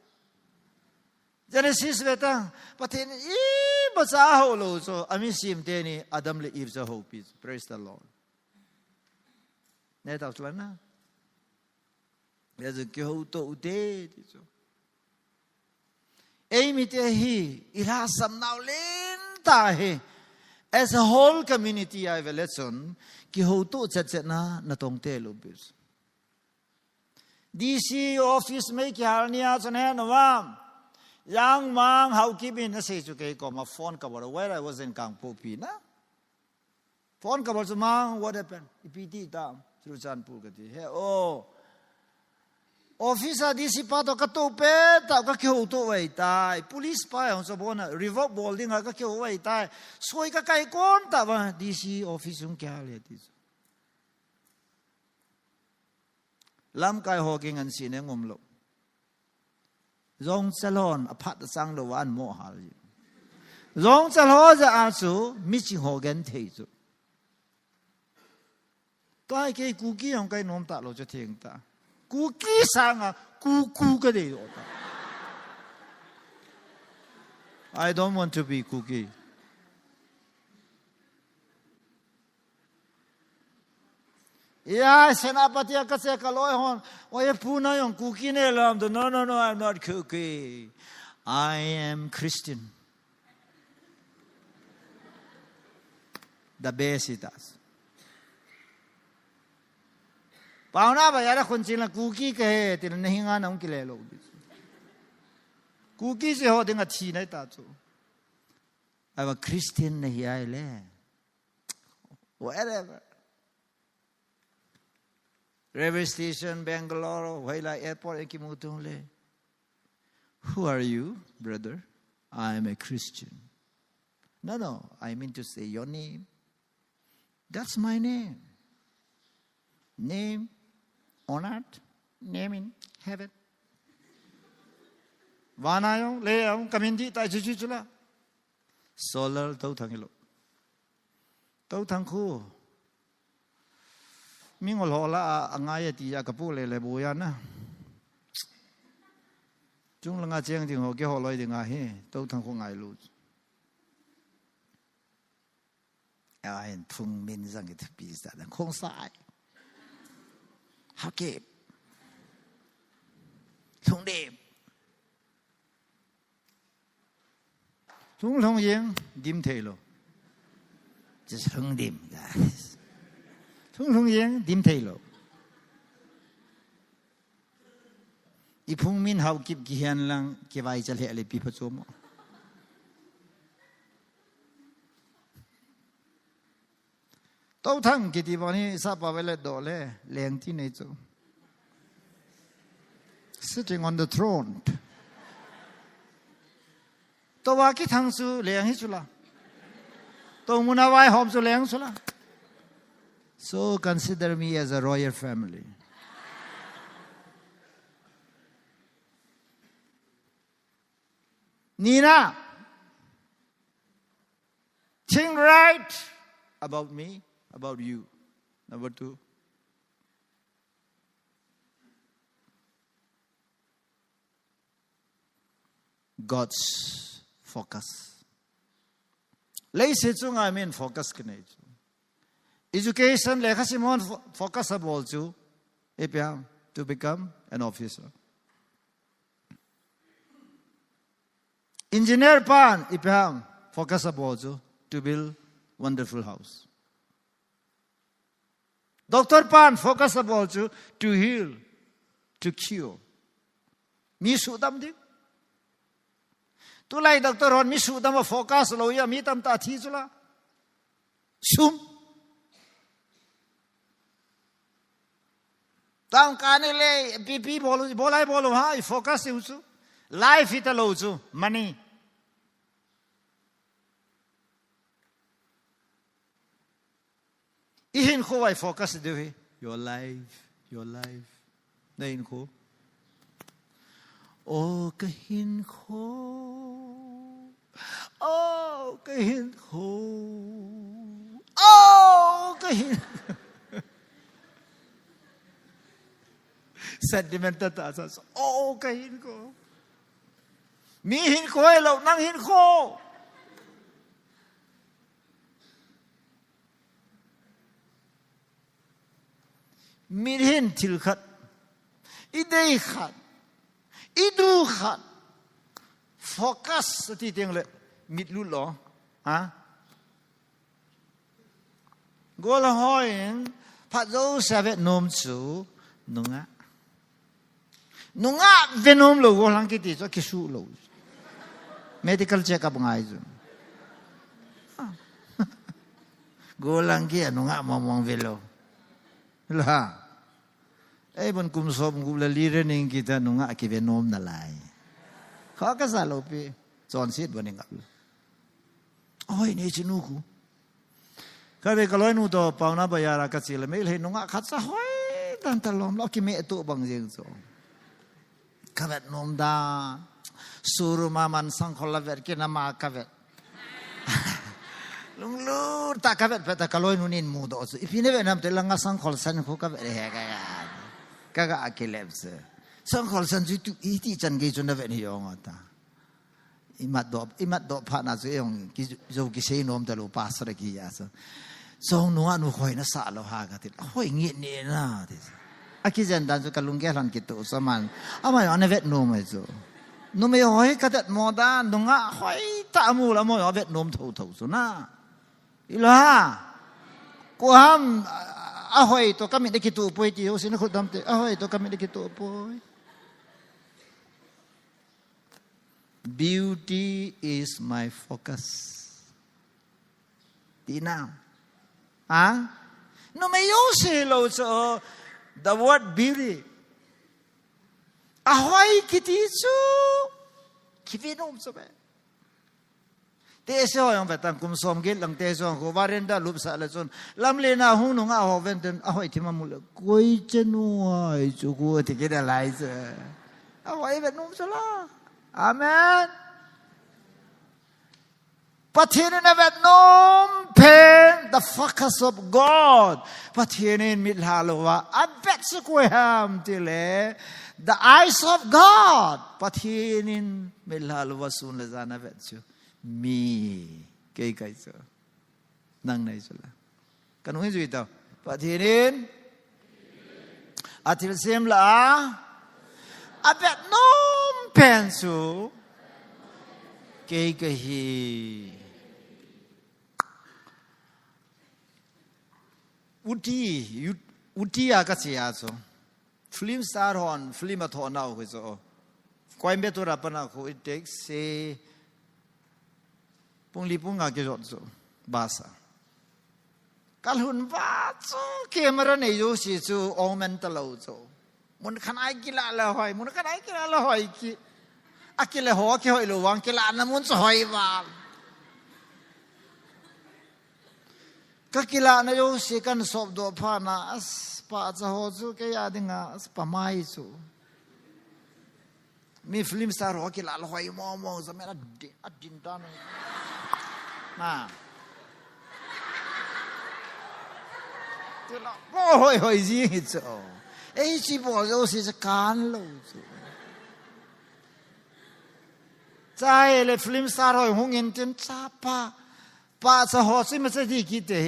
A: Genesis beta patin I ba sa ho lo so ami sim te ni Adam le Eve za ho pi praise the Lord Nè tao chlan na. Bây giờ kêu tổ tế thì sao? Ấy mi thế hi, ira sam nào lên ta hi. As a whole community I will listen, kêu tổ chết na tông tế lo bis. DC office mấy cái hàng nia cho nên nó vam. Yang mang how keep in say cho cái có mà phone cover where I was in Kang Popi na. Phone cover cho mang what happened? Ipiti tam. Through Chanpur kati he officer DC pa to kato pe ta ka kyo to wai tai police pa hong so bona revoke bolding ka kyo wai tai soi ka kai kon ta ba DC office yung kya le ti lam kai hoking an sin ngom lo zong salon aphat sang lo wan mo hal zong salho za asu mi chi hogen thei zu cái cookie không cái nôm tạ lo cho thiền ta cookie sang à cu cái gì đó I don't want to be cookie yeah senapati ka se ka loi hon oi puna yong cookie ne lam no I'm not cookie I am Christian the best it does Pao na ba yara khun chin la cookie ke tin na hinga nang ki le lo cookie se ho ding a thi nai ta chu I was Christian na hi ai le wherever railway station Bangalore Waila airport ki mu tung le who are you brother I am a Christian no I mean to say your name that's my name on earth, name in heaven. Vanayong leong kamindi ta chuchula. Solar tau thangilo. Tau thangku. Mingol hola angaya ti ya kapu le buya na. Chung langa cheng ting ho ke ho loi ding a he. Tau thangku ngai lu. Ai thung min sang ke pi sa dan khong sai. Học kịp thông điệp chúng thông yên điểm thế lo chỉ thông điệp guys chúng thông yên điểm thế lo i phung min học kịp ki hian lang ki vai chal he le pi pha chom Tau thang ki ti bani sa pa vele do le leng ti nei chu sitting on the throne to wa ki thang su leng hi chu la to muna wai hom su leng su la so consider me as a royal family Nina think right about me, about you. Number 2. God's focus. Lấy sự chung I mean focus cái này. Education lấy khá simon focus about chú. Epiang to become an officer. Engineer pan epiang focus about chú to build wonderful house. Doctor pan focus about chú to heal, to cure. Mi su dam đi. Tu lai doctor hon mi su dam focus lo ya mi tam ta thi chu la. Sum. Tang ka ne le pp bolai bolo ha focus hu chu. Life it lo chu money. Ihin ko ai focus do he your life. Nei ko. Oh cái hin khô, oh cái hin khô, oh cái hin sentimental ta sao? Oh cái hin khô, mi hin khô hay lâu năng hin khô. Mi hin til khát, idei khát. Idu khat focus ti tiang le mit lu lo ha go la hoin phat zo savet nom chu nunga venom lo go lang ki ti cho ki su lo medical check up ngai chu go lang ki nunga mong velo la ai bun kum som kum la li re ning kita nunga ki venom na lai kha ka sa lo pi chon sit bun ngap oi ne chinu ku ka ve ka loi nu to pau na ba ya ra ka chi la me le nunga khat sa hoi tan ta lom lo ki me tu bang jing so ka vet nom da suru ma man sang khol la vet ki na ma ka vet lung lu ta ka vet pe ta ka loi nu nin mu do so ipi ne ve nam te la nga sang khol san khu ka vet he ka ya kaga akilebse sang khol san ju tu iti chan ge chun na ve ni yong ta imat do pha na zu yong ki zo ki sei nom ta lo pas ra ki ya so song nu anu khoi na sa lo ha ka ti hoi ngi ni na ti aki jan dan zu ka lung ge lan ki tu so man ama yo na vet nom ai zo no me hoi ka tat mo da no nga hoi ta mu la mo yo vet nom thau thau so na ila ko ham ahoy to kami de kitu poi ti o sin ko dam te ahoy to kami de kitu poi. Beauty is my focus. Tina. No me use lo so the word beauty. Ahoy kiti chu kivinom so be. Te so yung betang kum som gil lang te so ko barenda lup sa la chon lam le na hu no nga ho venten ahoy ti mamul koi chenu ai chu ko ti ke da lai se ahoy vet num so la amen pathin na vet nom pen the focus of God pathin in mit halowa a bet su ko ham ti le the eyes of God pathin in mit halowa sun le zana vet chu mi cây cây sợ năng này sợ là cần nói gì đâu và thì đến thì xem là bet nom pen su cây cây hi uti cái gì à so film star hon film athon nào cái so quay bé tôi ra pana ko it takes say pung li pung nga ke so basa kalhun va chu camera nei yo si chu omen ta lo chu mun khan ai kila la hoi mun khan ai kila la hoi ki akile ho ke hoi lo wang kila na mun so hoi wa ka kila na yo si kan sob do pha na as pa cha ho chu ke ya dinga as pa mai chu mi film star ho kila la hoi mo mo za mera din dan na tu lo bo hoi gì hết chỗ ấy chỉ bỏ rồi sẽ cán lâu chỗ trái le film star hoi hung in tin cha pa sa ho si ma sa di ki te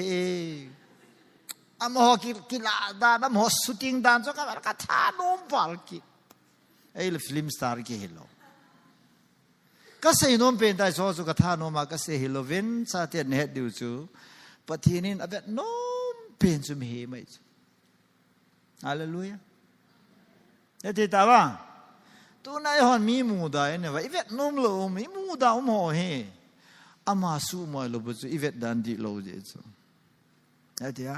A: am ho ki la da am ho shooting dan cho ka tha nom pal ki ấy le film star ki hello ka sei nom pen dai so ka tha nom ma ka sei hello ven sa te ne du chu patinin abet nom pen chu mi mai hallelujah thế ta ba tu nai hon mi mu dai ne va ivet nom lo mi mu da mo he ama su mo lo bu chu ivet dan di lo je chu thế ya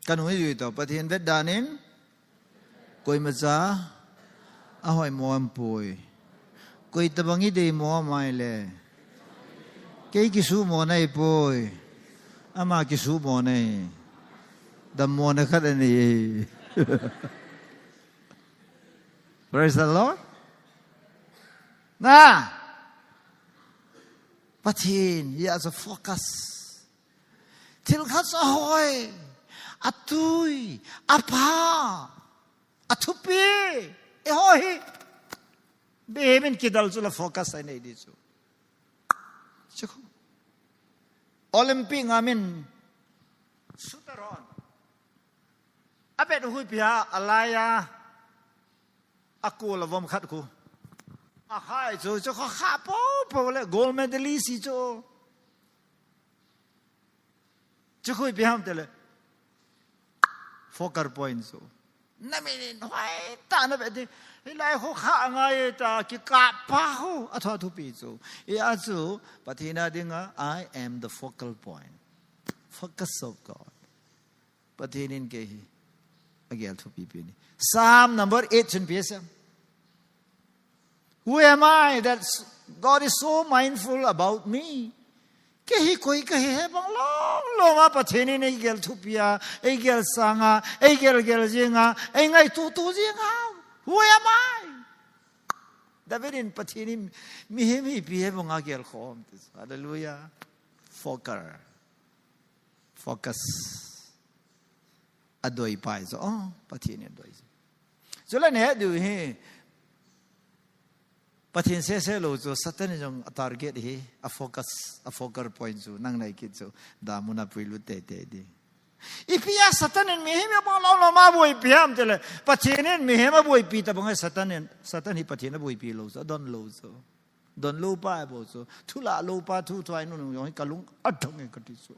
A: kan hui yu to pathin vet danin koi ma za a hoi mo am pui koi tabangi de mo mai le ke ki su mo nai pui ama ki su mo nai dam mo na khat ani praise the Lord na pathin ya as a focus til khat sa hoi atui apa atupi e hoi bemen kidal chu la focus ai nei di chu chukho olympic ngamin sutaron abet hui pia alaya aku la vom khat ku a khai chu kha po le gold medalist si chu hui pia ham tele focal point so namin hoi ta na be di lai ho kha ngai ta ki ka pa ho atha thu pi chu e a chu pathina dinga I am the focal point focus of God pathinin ke hi agel thu pi pi ni Psalm number 8 chun pi sam who am I that God is so mindful about me ke hi koi ke he bang long ma pathini nei gel thu pia ei gel sanga ei gel jinga ei ngai tu jinga who am I David in pathini mi pi he bang agel khom hallelujah focus adoi pai so pathini adoi so la ne du he pathin se lo so satan jong target hi a focal point so nang nai kit so da muna pilu te di ipia satan mi he ma lo ma boi piam tele pathin mi he ma boi pi ta bang satan hi pathin boi pi lo so don lo pa bo so thula lo pa thu thwai nu yong kalung athong e kati so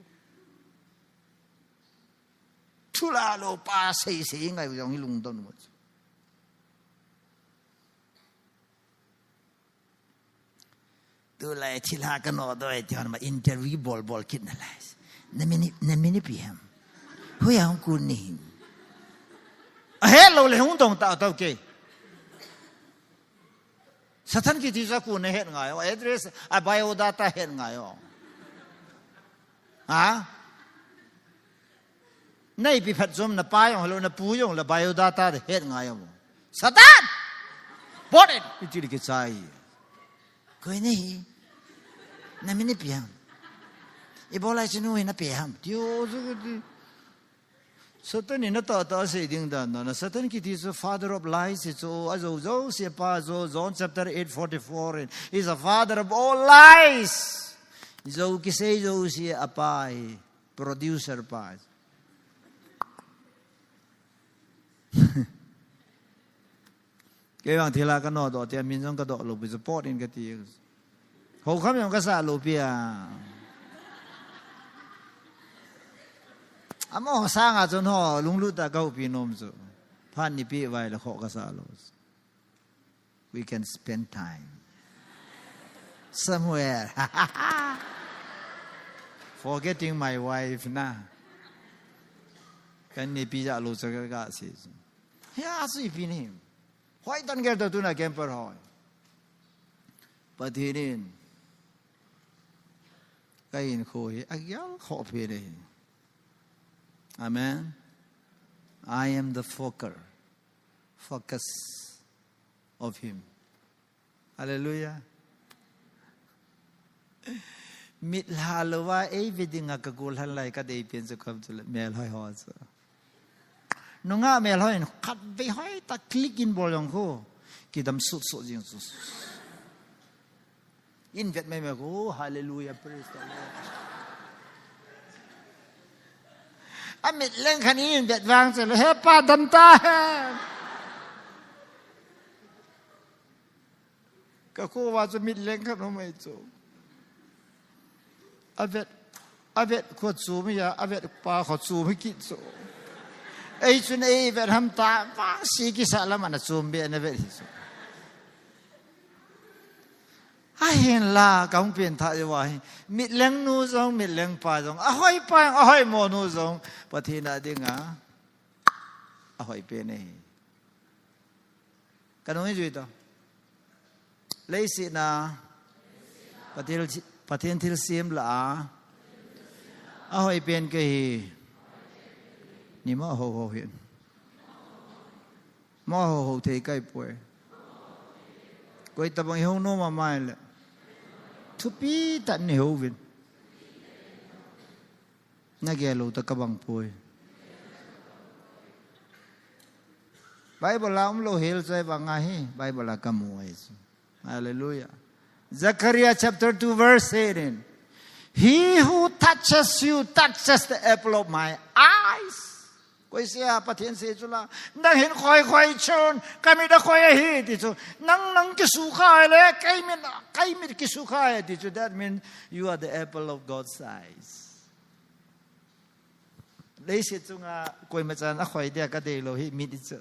A: thula lo pa sei ngai yong lung don mo tu lai thila ka no doi tian ma interview bol kit na lai na mini pm hu ya ku ni a hello le hung dong ta ke satan ki ti sa ku ne het ngai address a bio data het ngai nei pi phat zum na pa yong lo na pu yong la bio data de het ngai satan bot it ti ki chai koi nei na mini piam ibola chinu na piam dio satan in ta se ding dan na satan ki is the father of lies so azo se pa zo John chapter 8:44 is a father of all lies zo ki se zo si apai producer pa ke bang thila ka no do te min jong ka do lo bi support in ka ti ho kham yong ka sa lo pia amo sa nga chon ho lung lu ta kau pi nom zo phan ni pi vai la kho ka sa lo we can spend time somewhere forgetting my wife na kan ni pi ja lo sa ka si ya si pi ni hoi tan ger tu na camper hoi pathinin kain khoi agyal kho phe de amen I am the focus of him hallelujah มิดลาลว่าเอ้วิดิงากกูลหันไลก็ได้เป็นสุขภาพจุลเมลหอยหอสนุ่งเมลหอยขัดไปหอยตะคลิกอินบอลยังคู่กิดำสุดจริงสุดอินเวทไม่มากูฮาเลลูยาพรีสต์อามิดเล่นคันนี้อินเวทวางเสร็จแล้วเฮ้ป้าดันตาก็คู่ว่าจะมิดเล่นครับน้องไม่จูอาเวทขวดสูไม่ยาอาเวทปลาขวดสูไม่กินสูไอ้ชุนไอ้เวททำตาฟ้าสีกิสาละมันสูมเบียนเวทสูเห็นล่ะกำเป็นท่าจะว่ามิดเลี้ยงนูซงมิดเลี้ยงปลาซงห้อยปลาห้อยโมนูซงปะทีน่ะดิ้งห้อยเป็นนี่กันไม่จุดต่อเลยสินะปะทีนทิลเสียมละห้อยเป็นก็นี่มาโหเห็นมาโหเทใกล้ป่วยก็ไอ้ตะบังหิวโนมาไม่เลยทุบีตัดเหนียววินนักเกลูตะกบังป่วยไบเบิลเราไม่รู้เฮลใจบางไงไบเบิลกำมวยสุฮาเลลูยา Zechariah chapter 2 verse 18 He who touches you touches the apple of my eyesก็เสียประเทศเสียจุละนั่งเห็นคอยชนก็ไม่ได้คอยเห็นที่จุนั่งกิสุขายเลยใครไม่กิสุขายที่จุ that means you are the apple of God's eyes เลยเสียจุงก็ไม่จานคอยเดียก็ได้โลหิมิดจุ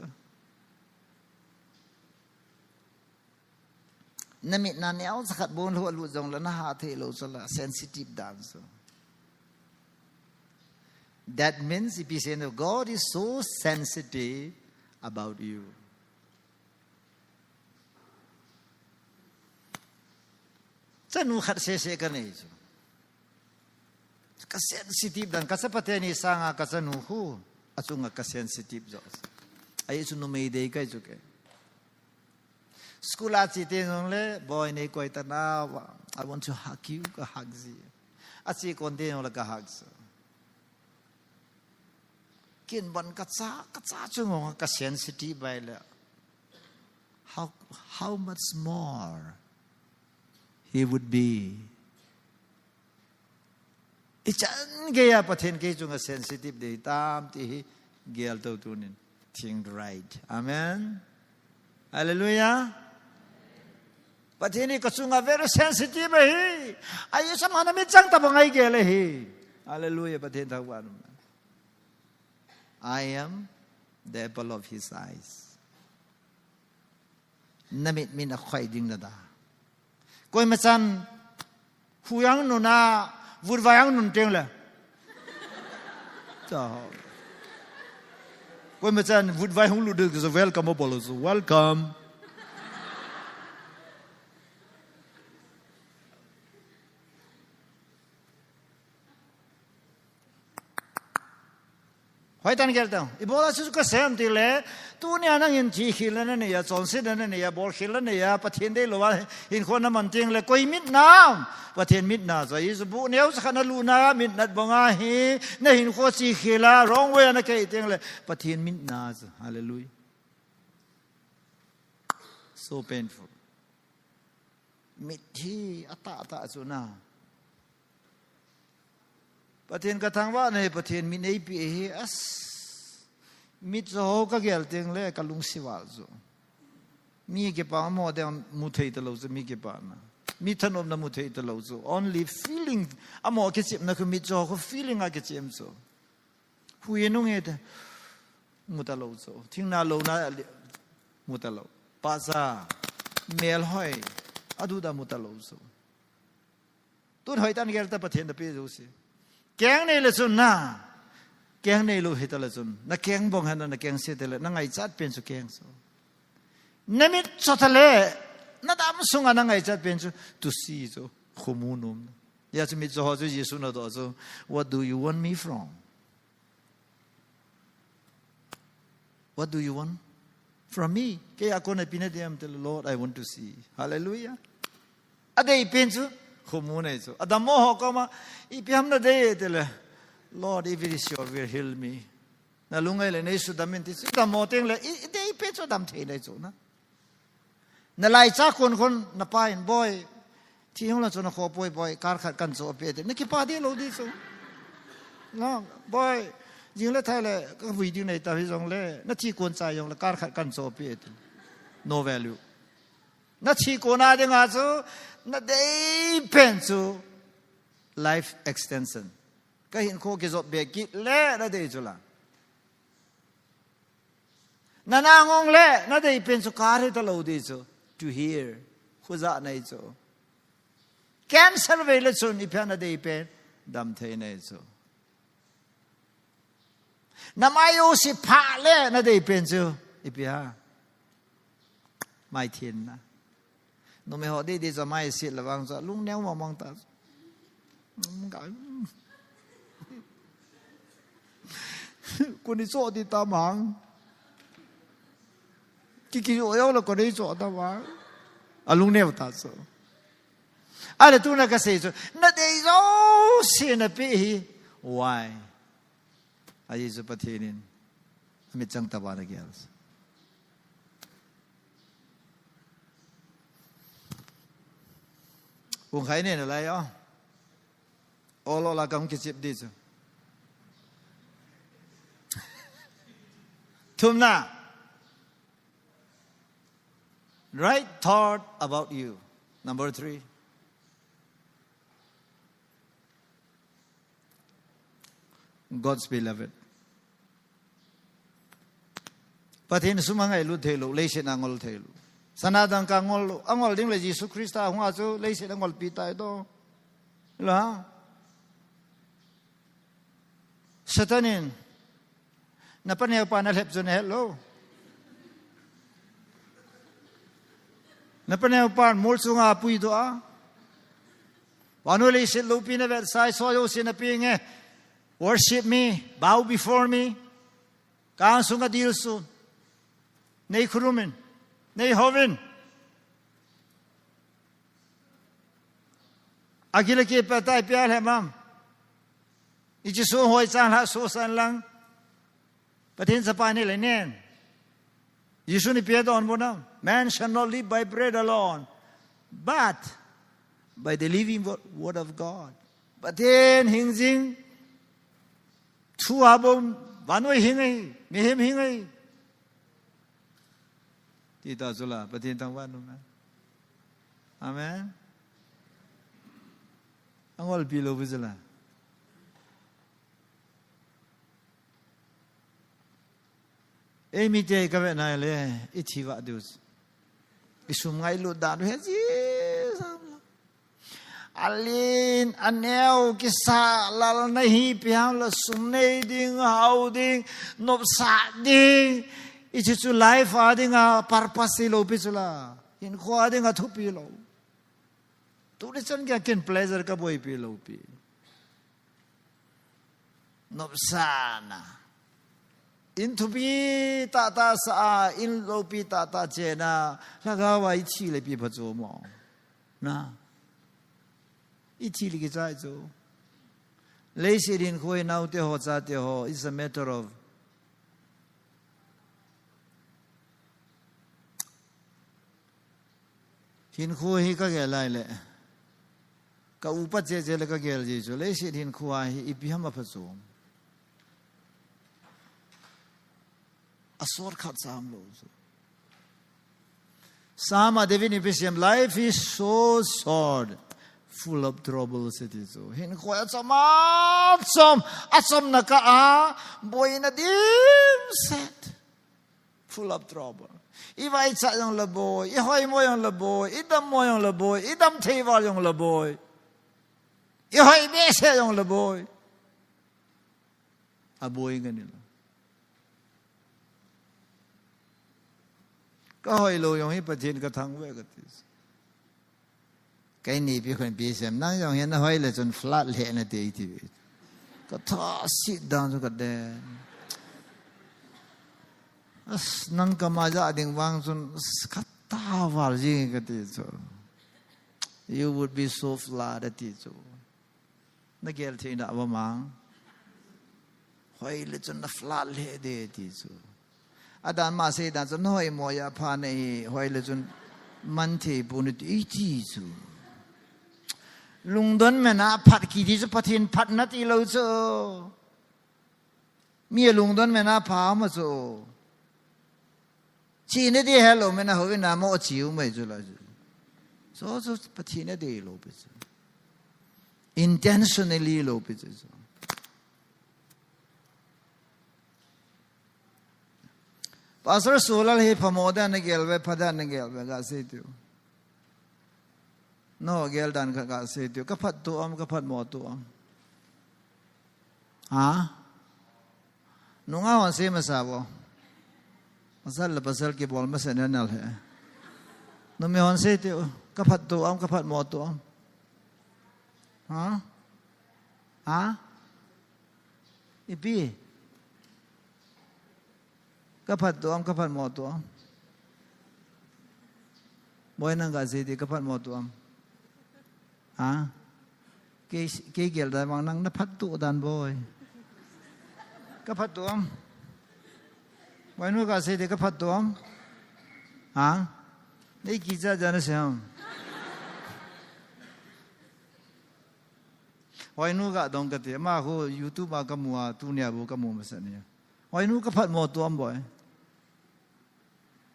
A: นั่นมิดนั่นเนี่ยเอาสักบุญหัวลุจงแล้วนะฮะที่เราจะละ sensitive dance That means if you say no, God is so sensitive about you. จะนูขัดเสียกันนี่จ้ะก็ sensitive ดังก็จะประเทศนี้สร้างก็จะนูหูอาจุงก็ sensitive จ้ะไอ้จุนไม่ได้ก็จุกสกุลอาจิตย์นงเลยบอยนี่ก็ไอ้ตานา I want to hug you ก็ hug สิอาจิคนเดียวเลยก็ hug สิกินบันกัจจาจุงก็ sensitive ไปแล้ว how much more he would be อีจันเกียประเทศเกี่ยจุงก็ sensitive ดีตามที่เกี่ยวตัวตัวนี้ think right amen hallelujah ประเทศนี้ก็จุงก็ very sensitive ไปไอ้สมานไม่จังตะบังไอ้เกี่ยเลย hallelujah ประเทศทางวัน I am the apple of his eyes นั่นมินคอยดิ้งนะดาก็ไม่จันหูยังนุน่าวุฒิวายังนุนเตียงเลยจ้าก็ไม่จันวุฒิวายังลุดก็จะ welcome มาบอกเลย welcomeหอยตันเกลตังอีบอลสุดก็เสียมตีเลยตัวเนี่ยนั่งยินจีขิลนั่นเนี่ยจอนซิดนั่นเนี่ยบอลขิลนั่นเนี่ยประเทศได้หรือว่าอินคนนั้นมันจริงเลยก็มิดน้ำประเทศมิดน้ำจะยิสบุเนี่ยสักนั่นลูนามิดนัดบังอาฮีเนี่ยอินคนจีขิลร้องเวนักเกยจริงเลยประเทศมิดน้ำฮาเลลูยา so painful มิดที่อัตตาสุนาประเทศกระทั่งว่าในประเทศมีในปีเอสมิตรโฮก็เกี่ยวกับเรื่องการลุงสิวาลจูมีเก็บปามโมเดลมุทัยตลอดมีเก็บปานะมีถนนนมุทัยตลอดจู only feeling อามโมเก็บจิบนักมิตรโฮก็ feeling อาเก็บจิมจูผู้ยินุ่งเอตมุตลอดจูทิ้งนาโลนามุตลอดภาษาเมลหอยอดูดามุตลอดจูตัวหอยตันเกี่ยวกับประเทศนั้นเป็นดูสิแกงในละจุนนะแกงในลูกเหตุละจุนนักแกงบงหันนักแกงเสียแต่ละนังไงจัดเป็นสุแกงสุนั่นมิตรสุดทะเลนั่นดำสุงอันนังไงจัดเป็นสุตุสีสุขมูนุมยาจะมิตรสุฮะจุเยซูนัดสุ What do you want me from What do you want from me แกอยากคนในปีนี้เดียมแต่ Lord I want to see Hallelujah อะไรเป็นสุ Khumu này so. Adam mo ho ko ma ipiam na de tele. Lord, if it is your will, heal me. Na lungai le nei su damin ti. Adam mo teng le de pe so dam thei le so na. Na lai cha kon na pain boy. Ti hong la so na kho boy kar khat kan so pe te. Na ki pa de lo di so. No boy. Jing le thai le ka video nei ta hi jong le. Na ti kon cha yong la kar khat kan so pe te. No value. Na chi ko na de nga so na de pen so life extension. Ka hin kho ke zo be ki le na de chu la. Na ngong le na de pen so kar he ta lo de so to hear. Khu za nei so. Cancer ve le so ni pya na de pen dam thei nei so. Na mai yo si pha le na de pen so ipya. Mai thiên na. Nó mới họ đi cho mai xịt là vang cho lúc néo mà mong ta con đi chỗ thì ta mang cái chỗ là con đi chỗ ta mang à lúc néo ta chỗ à để tu na cái gì chỗ na để rồi xin na bị why à gì chỗ bắt thiên mình chẳng ta vào cái gì. Uống khai này là lại á, ô lô là cầm cái chip đi chứ, thum na, right thought about you. Number 3, God's beloved. Pathin sumangai lu thelu, leishen angol thelu. Sanadang ka angol ding le Jesus Christa hunga chu leise angol pitai do la satanin na panel pa na lep zone hello na panel pa mol sunga pui do a wanu leise lo pina ver sai so yo sin aping worship me, bow before me ka sunga dil su nei khurumin nei hovin agila ke patai pyal hai mam ichi so hoi chan la so san lang pathin sapa ni le nen Yesu ni pia don bona man shall not live by bread alone but by the living word of God. Pathin hingjing thu abom vanoi hingai mehem hingai thì ta số là bắt thiên tăng văn đúng không? Amen. Anh gọi bị lâu bây giờ là em nghĩ cái vấn này là ít chi vậy được. Isum ngay lụt đạn hết gì sao? Alin anel kisa lal nahi piang la sum nei ding hau ding nop sa ding. Ichi chu life adinga purpose lo pichula in kho adinga thupi lo tu de chan kya ken pleasure ka boy pi lo pi nopsana in thupi ta sa in lo pi ta che na la ga wa ichi le pi phazo mo na ichi li ge zai zo le si din khoi nau te ho cha te ho is a matter of hin khu hi ka ge lai le ka upa che le ka ge ji so le si hin khu hi ipi hama pha so asor khat sam lo so sama devini pisem life is so short full of troubles it is so hin khu asom na ka a boy na dim set full of trouble. Iwai cha yong la boy, ihoi mo yong la boy, idam mo yong la boy, idam theiwal yong la boy. Ihoi be se yong la boy. A boy ganila. Ka hoi lo yong hi pathin ka thang we ka tis. Cái này biếtคนbiết xem năng yong hen hoi le chon flat le na te ti. Ka tha sit down ka de. As nang kamaja ading wang sun kata wal ji ka ti so you would be so flat at it. Na gel the na ba mang. Hoi le chun na flat le de ti chu. Adan ma se dan chun hoi mo ya pha nei hoi le chun man the bu ni ti chi chu. Lung don me na phat ki ti chu pathin phat na ti lo chu. Mi lung don me na pha ma chu. Chi ne di hello me na ho na mo chi u me chu la chu. So pathin ne de lo pe chu. Intentionally lo pe chu. Pastor Solal he pamoda na gelwe pada na gelwe ga se tu. No gel dan ka se tu ka phat tu am ka phat mo tu am. Ha? Nunga wan se ma sa bo. Masal la pasal ke bol ma se na nal he. No me wan se tu ka phat tu am ka phat mo tu am. Ha? Ha? Ipi kapat tuam kapat mo tuam boy nang kasi di kapat mo tuam ha ke gel da mang nang napat tu dan boy kapat tuam boy nu kasi di kapat tuam ha nei kiza jana sam boy nu ga dong ka ti ma ko YouTube ma ka mua tu nya bu ka mu ma sa ni boy nu kapat mo tuam boy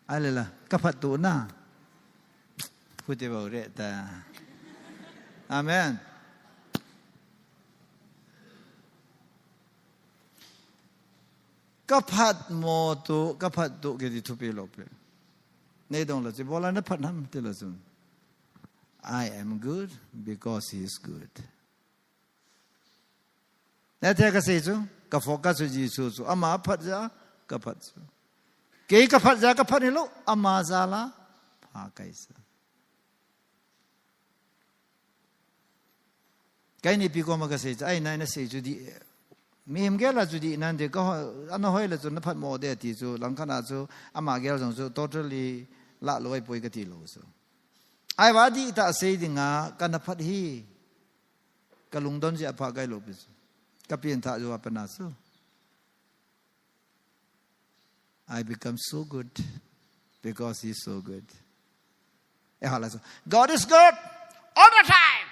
A: Alala, kapat tu na. Putih bau reta. Amen. Kapat mo tu kedi tu pelope. Nei dong la, bola na pat ham tilasun. I am good because he is good. Nanti kasi itu, kafokas uji susu. Ama pat ja kapat su. Kei kapat ja kapat ni lo amazala pakai sa. Kay ni piko magasi ay na se judi mihim gela judi nande ko ano hoy la jun phat mo de ti ju lang khana ju ama gel jong ju totally la loi poi ka ti lo so. Ai wa di ta se di nga kana phat hi kalung don ji apa gai lo bis. Kapien tha ju apana su. I become so good because he's so good. God is good all the time.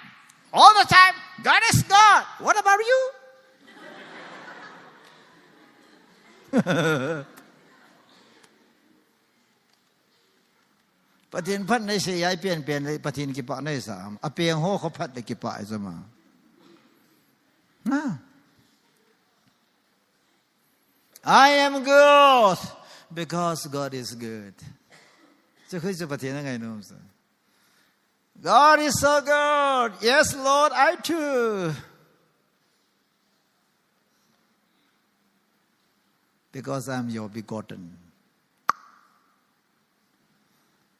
A: All the time, God is God. What about you? Patin phat nei se yai pian le patin ki pa nei sam. A piang ho kho phat le ki pa ai zama. Na. I am good. Because God is good. So who's the patina guy knows? God is so good. Yes, Lord, I too. Because I'm your begotten.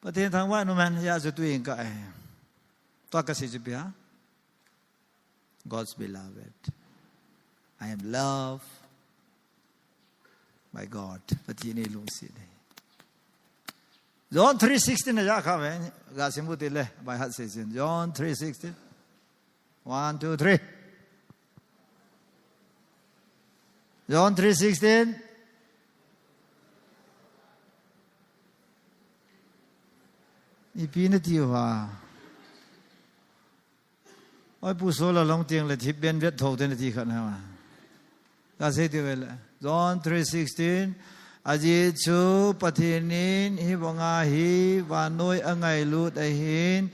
A: Patin thang wa no man ya zu tuing ka ai. To ka si jibia. God's beloved. I am loved by God. Patini lusi ne. John 3:16 na ja kha me ga simu ti le by heart says in John 3:16. 1 2 3. John 3:16. Ipina ti wa. Oi pu so la long tiang le thi ben vet tho ten ti khan ha. Ga se ti ve le. John 3:16 Aji chu pathinin hi bonga hi vanoi angai lut a hin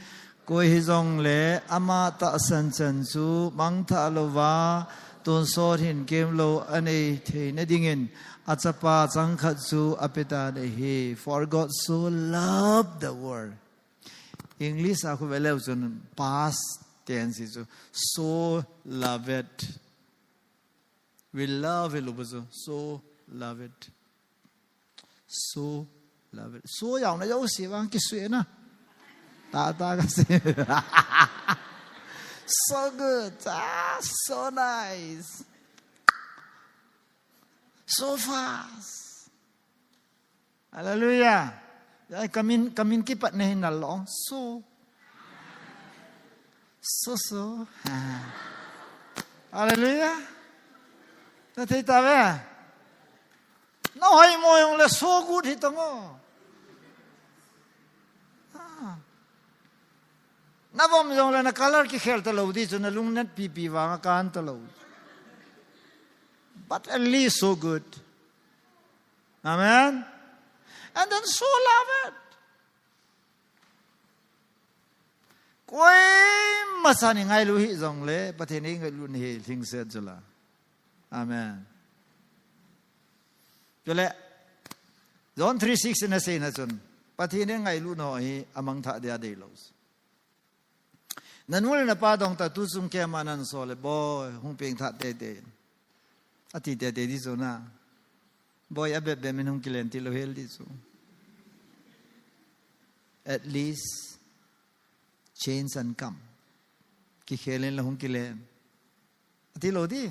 A: koi hi zong le ama ta san chan chu mang tha lova ton so hin kem lo anei the na dingin achapa chang khat chu apeta de hi for God so loved the world. English aku vele chun past tense is so loved. We love it, so love it. So love it. So yang na yau si wang ki sui na. Ta ka si. So good. So nice. So fast. Hallelujah. Kamin kipat na hinalong. So. so hallelujah ta thấy ta về nó hay mồi là so good thì tao ngó na bom jong la na color ki khel ta lo di chu na lung net pi wa kan ta lo but at least so good amen and then so love it koi masani ngai lu hi jong le patheni ngai lu ni thing set jula amen jole John 3:6 na say na chun patheni ngai lu no hi amang tha dia dei los nanul na pa dong ta tu sum ke manan so le boy hung peng tha te te ati te te di so na boy abe be men hung kilen ti lo hel di so at least change and come ki khelen la hung kilen ati lo di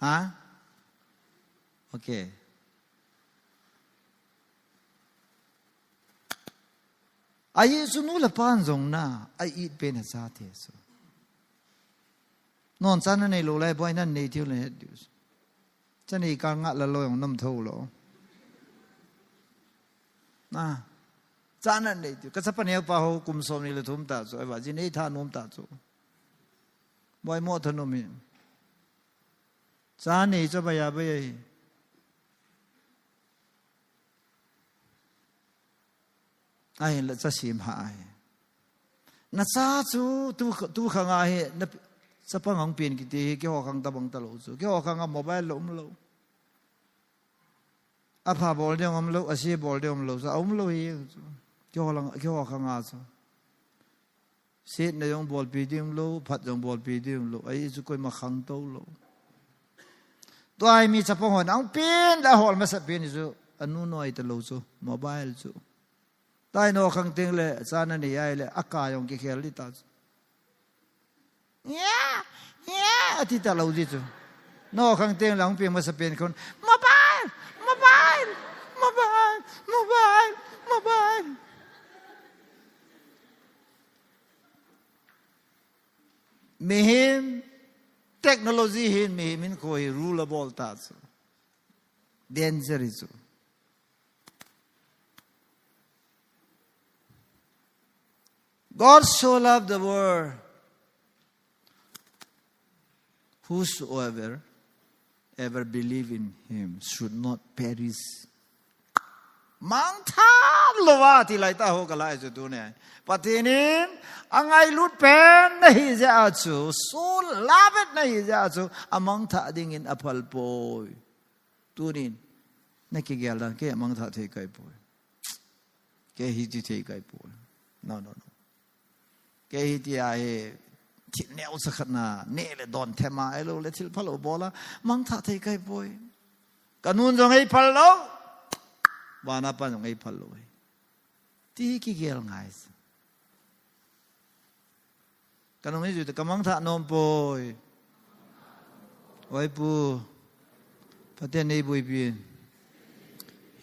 A: ha okay ai sunu la pan zong na ai eat pen sa the so non chan nei lo lai boy nan nei thiu le du chan nei ka nga la lo yong nam tho lo na chan nan nei thiu ka sa pan pa ho kum som ni le thum ta so ai ba ji nei tha nom ta so boy mo tho no mi chan nei cho ba ya ba ye ai là cha sim hai na cha chu tu khang ai na sa pang ang pin ki ti ki ho khang ta bang ta lo chu ki ho khang mobile lo lo a pha bol de om lo a si bol de om lo sa om lo hi ki ho khang a chu sit na yong bol pi dim lo phat yong bol pi dim lo ai chu koi ma khang to lo to ai mi cha pang hon ang pin la hol ma sa pin chu anu noi ta lo chu mobile chu tai no khang ting le chana ni ai le aka yong ki khel li ta ya ati ta lo di chu no khang ting lang pi ma sa pen kon mobile mehim technology hin mehimin ko hi rule bol ta chu danger chu God so loved the world, whosoever ever believe in him should not perish. Mang tham lowa ti lai ta ho kalai chu tu ne. Patinin angai lut pen nahi ja chu so love it nahi ja chu amang tha ding in apal poi. Tunin nakigela ke amang tha thei kai poi. Ke hi ti thei kai poi. No. Cái hi ti ai thịt neo sa khát na nè le don thema ai lo le thil phalo bola mang tha thei kai boy kanun jong ai phal lo bana pa jong ai phal lo ti ki gel ngai kanun ai ju te kamang tha nom boy oi pu paten nei boy pin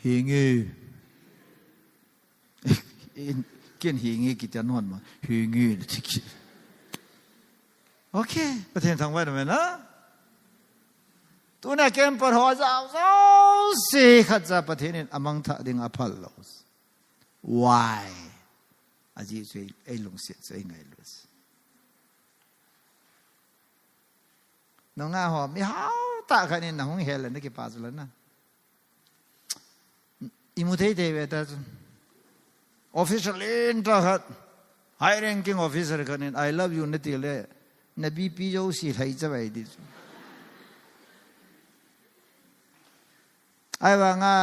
A: hi nge kiên hi nghe kỹ tiền hoàn mà hi nghe là thích ok có thể thằng vậy rồi đó tôi này kem bật hoa giáo giáo gì khát ra bật thế nên among thà đừng apollos why à gì vậy ai lung xiết vậy ngay luôn nó ngã họ mi hao tạ cái này nó không hề là nó cái bao giờ lớn na imu thấy thế vậy ta official in ta hat high ranking officer kanin I love you nati le na bp jo si thai cha bai di ai wa nga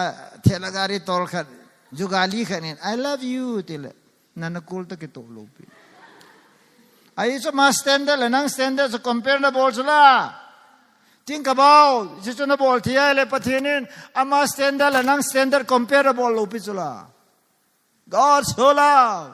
A: thelagari tol khat jugali kanin I love you tile nanakul ta ke to lo pi ai so ma standard le nang standard so compare na bol sula think about just na bol thia le pathinin ama standard le nang standard comparable lo pi sula God so loved.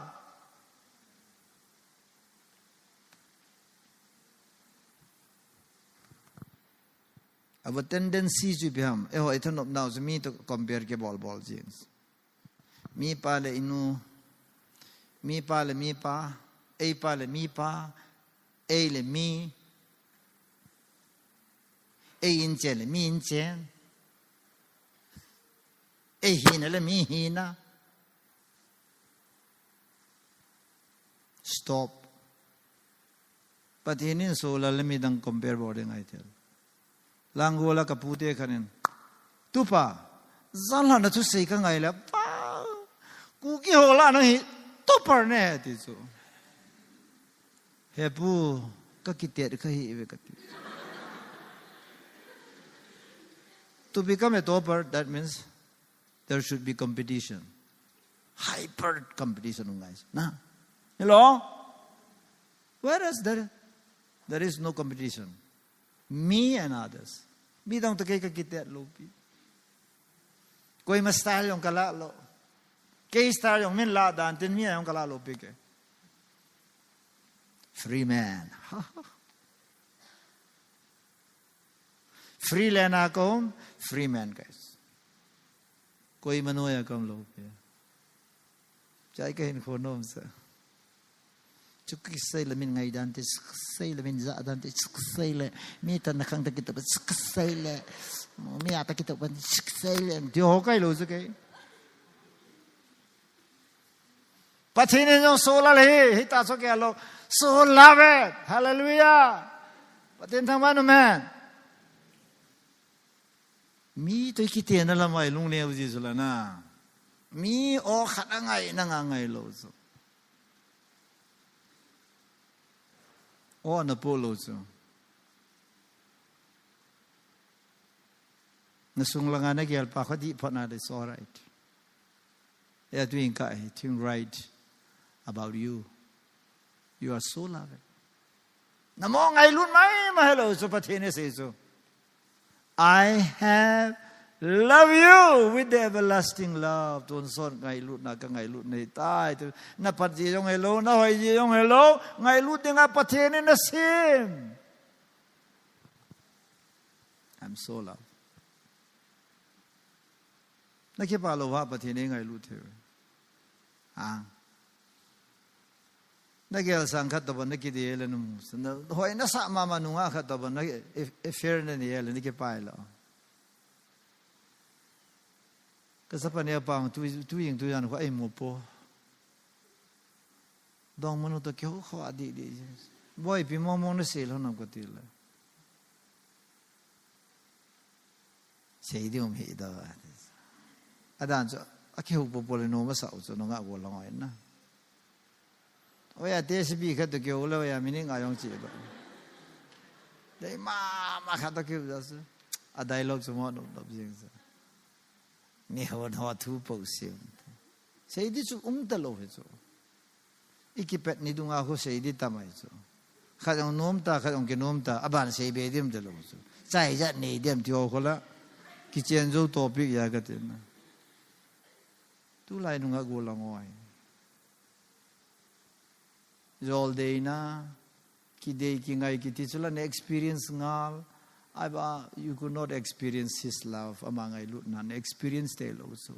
A: Our tendency to be ham. Eh, I don't know now. So me to compare ke ball jeans. Me pa le inu. Me pa le me pa. A pa le me pa. A là mi, A in chen là mi in chen, A hin là mi hin na. Stop. Patinin so la lemi dang compare boarding I tell. Langgola kapute kanin. Tupa. Zanla na tu sei ka ngai la. Ku ki hola na hi topper ne ti so. Hepu ka kitet ka hi ve ka ti. To become a topper, that means there should be competition. Hyper competition guys. Na. Hello? Whereas there is no competition. Me and others. Me dang takay ka kitet lopi. Koi mas style yung kalalo. Kay style yung min la dan tin miya yung kalalo pike. Free man. Free lena kom, free man guys. Koi manoya kom lopi. Chai ka hin khonom sa. Chuk say le min ngai dan te say le min za dan te say le mi tan khang ta kita say le mi ata kita ban say le ti ho kai lo su kai pathin no so la le hi ta so ke lo so love it hallelujah pathin thang man man mi to ki te na la mai lung ne u ji so la na mi o khat ngai na ngai lo so o na polo so na sung la nga na gel pa khadi pha na de so right ya doing kai doing right about you are so loved na mo ngai lut mai ma hello so pathine se so I have love you with the everlasting love. Tuan son ngai lut na ka ngai lut nei tai tu na pat ji jong hello na hoi ji jong hello ngai lut denga pathene na sim. I'm so loved. Na ke pa lo wa pathene ngai lut the. Na gel sang khat ban na ki de le nu na hoi na sa ma ma nu nga khat ban na e fair na ni le ni ke pai lo. Kasapanya pang tu ying tu yan ko ay mo po. Dong mo no to kyo ko adi di. Boy pi mo mo na selo na ko tila. Sei di um hi da. Adan so akhi po po le no ma sa so no nga ko lang ay na. Oya TSB ka to kyo lo ya mini nga yong chi ba. Dai ma ka to kyo da so. A dialogue so mo no jing sa. Ni ho thu po sim sei di chu ta lo he chu ikipet ni dunga ho sei di tamai chu kha jong nom ta kha jong ke nom ta aban sei be dim de lo chu chai ja nei dem tyo ho la ki chen zo topic ya ka tin na tu lai dunga go la ngoi zol de na ki de ki ngai ki ti chula ne experience ngal Aba, you could not experience His love among I lut nan experience they also.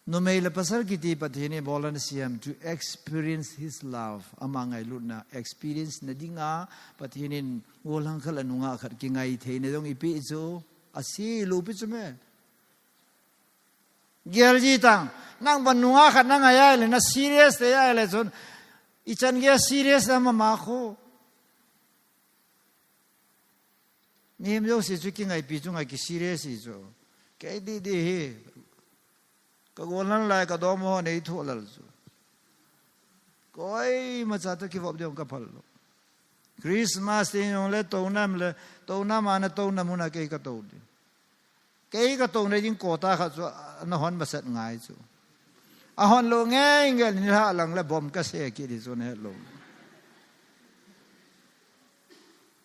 A: No may la pasal kiti pathine bolan siam to experience His love among I lut na experience na dinga pathinin wolang khala nunga khat ki ngai theine dong ipi zo asi lu pi chume. Gerji tang nang ban nunga khat na ngaya le na serious te ya le chon ichan ge serious na ma kho. Nim yo si chu ki ngai pi chu ngai ki serious si chu ke di he ka golan lai ka do mo nei thu lal chu koi ma cha to ki vob de ka phal Christmas tin yong le to nam ana to namuna ke ka to di ke ka to ne jing ko ta kha chu na hon ba sat ngai chu a hon lo nge ngel ni ha lang le bom ka se ki di chu ne lo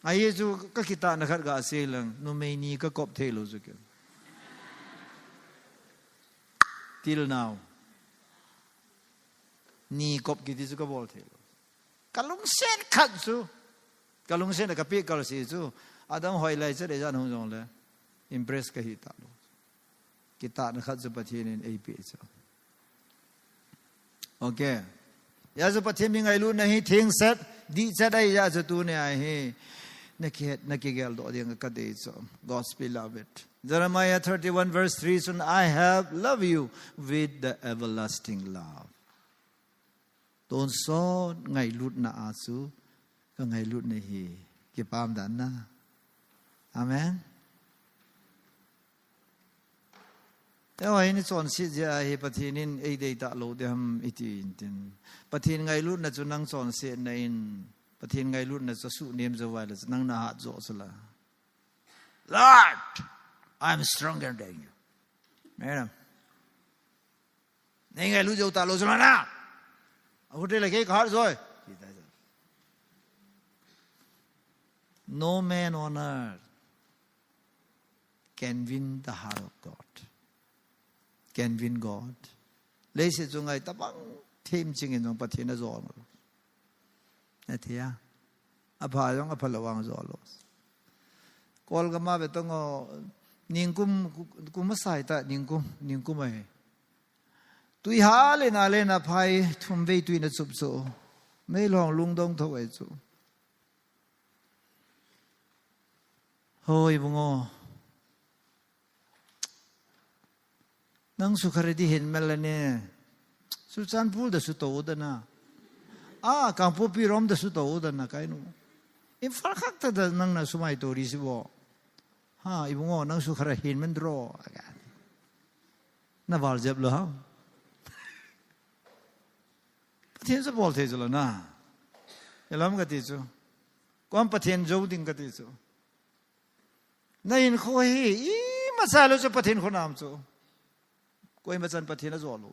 A: ai chu ka kita na khat ga selang no me ni ka kop thelo chu ke till now ni kop ki ti chu ka bol thelo kalung sen khat chu kalung sen ka pi kal si chu adam hoi lai che de jan hong jong le impress ka hi ta lo kita na khat chu pathin in ap chu okay ya zo pathian mi ngai lu na hi thing set di set ai ya zo tu ne ai he nakigel do ding ka de so God's beloved. Jeremiah 31 verse 3 says, I have loved you with the everlasting love. Don't so ngai lut na asu ka ngai lut ne hi ki pam dan na. Amen. Eo ai ni chon si ja hi pathinin ei dei ta lo de ham iti tin. Pathin ngai lut na chu nang chon se na in pathin ngai lut na chu su nem zo wa la nang na ha zo sala. Lord, I'm stronger than you. Madam. Nei ngai lut zo ta lo sala na. Hotel là cái khó rồi. No man on earth can win the heart of God. Can win God. Lấy sự cho ngài ta bằng thêm chừng in trong pathian rồi. Nè thia. Apa trong apa lawang rồi. Call cái mà về tông ning kum masai ta ning kum ai. Tui ha le na phai thum ve tui na chup so mei long lung dong tho ai chu hoi bungo nang su khare di hin mel ne su chan pul da su to da na kang pu pi rom da su to da na kai nu in far khak ta da nang na su mai to ri si bo ha i bungo nang su khare hin men dro na wal jab lo ha pathian sa bol the jala na elam ga ti chu kom pathian jo ding ga ti chu nain kho hi I ma sa lo chu pathian kho nam chu koi ma chan pathian zo lo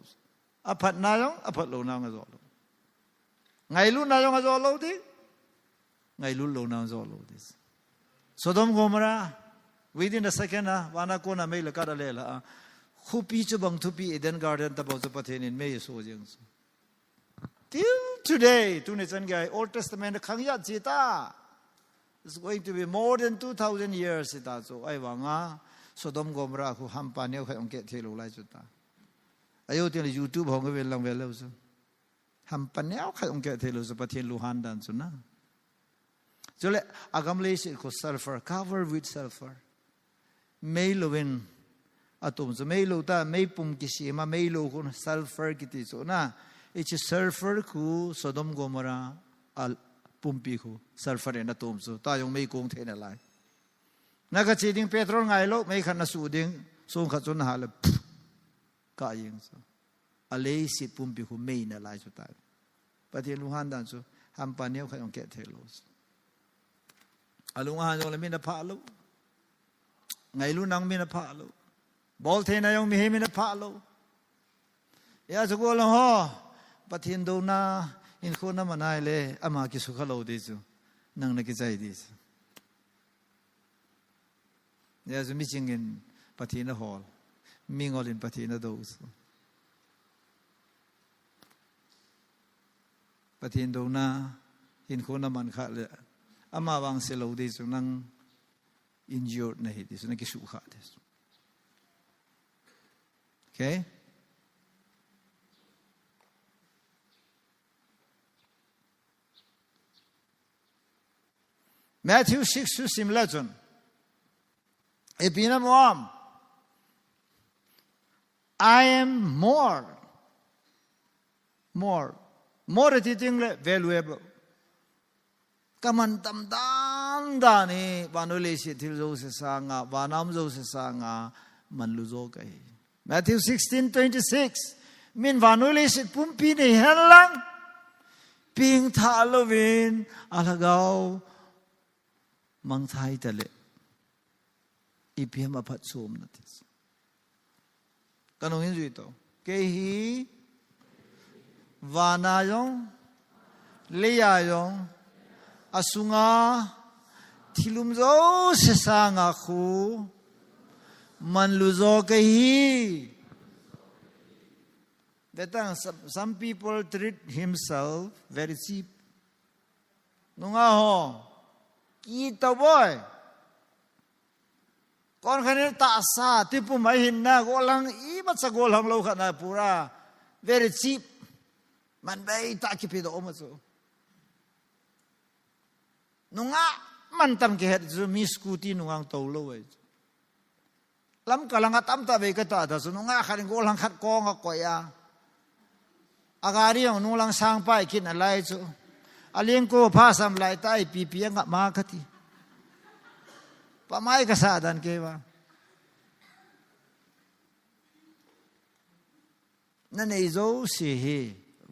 A: aphat na yong aphat lo na nga zo lo ngai lu na yong zo lo ti ngai lu lo na zo lo this Sodom Gomorrah within a second wana ko na mai la ka da le la khupi chu bang thupi Eden garden ta bo chu pathian in me so jeng till today, Old Testament is going to be more than 2,000 years. So I wanga Sodom Gomorrah who hampane khay ongke thelo lai chuta. Ayo tele YouTube hong vel lang vel so. Hampane khay ongke thelo so pathian luhan dan so na. So le agam le si ko sulfur covered with sulfur. May lovin atom so may lo ta may pum kisima may lo ko sulfur kiti so na. It's sulfur ku Sodom Gomorrah al pumpi ku sulfur na tom so tayong may kong thena lai nakachiding petrol ngai lo may khan na suding so khatun hala ka yeng so alei si pumpi ku may na lai so ta pati luhan dan so hampaneu khayong ke thelos alunga jo le min na pha lo ngai lu nang min na pha lo bol thena yong mi he min na pha lo ya so ko lo ho pathian do na in kho na manai le ama ki su khalo de chu nang na ki chai dis ya zu mi chingin pathian na hol mingol in pathian na do pathian do na in kho na man kha le ama wang se lo de chu nang injured na hi dis na ki su kha dis okay. Matthew 6 sim legend. Epina moam. I am more. It is valuable. Kaman tam dan dani banule si tilzo se sanga banam zo se sanga manluzo kai. Matthew 16:26. Min banule si pumpi ni helang ping thalovin alagaw mang thai tale ipm aphat som na tis kanong hin to ke hi wana yong leya yong asunga thilum zo se sanga khu manlu zo ke hi that some people treat himself very cheap nunga ho ki to boy kon khane ta sa tipu mai hin na go lang I bat sa go lang lo khana pura very cheap man bay ta ki pido ma zo nunga man tam ki het zo mi scooty nungang to lo we lam kalanga tam ta be ka ta da zo nunga kharing go lang khat ko nga ko ya agari ang nung lang sang pai kin alai zo alien ko pha sam lai tai pi pi nga ma khati pamai ka sa dan ke ba na nei zo si hi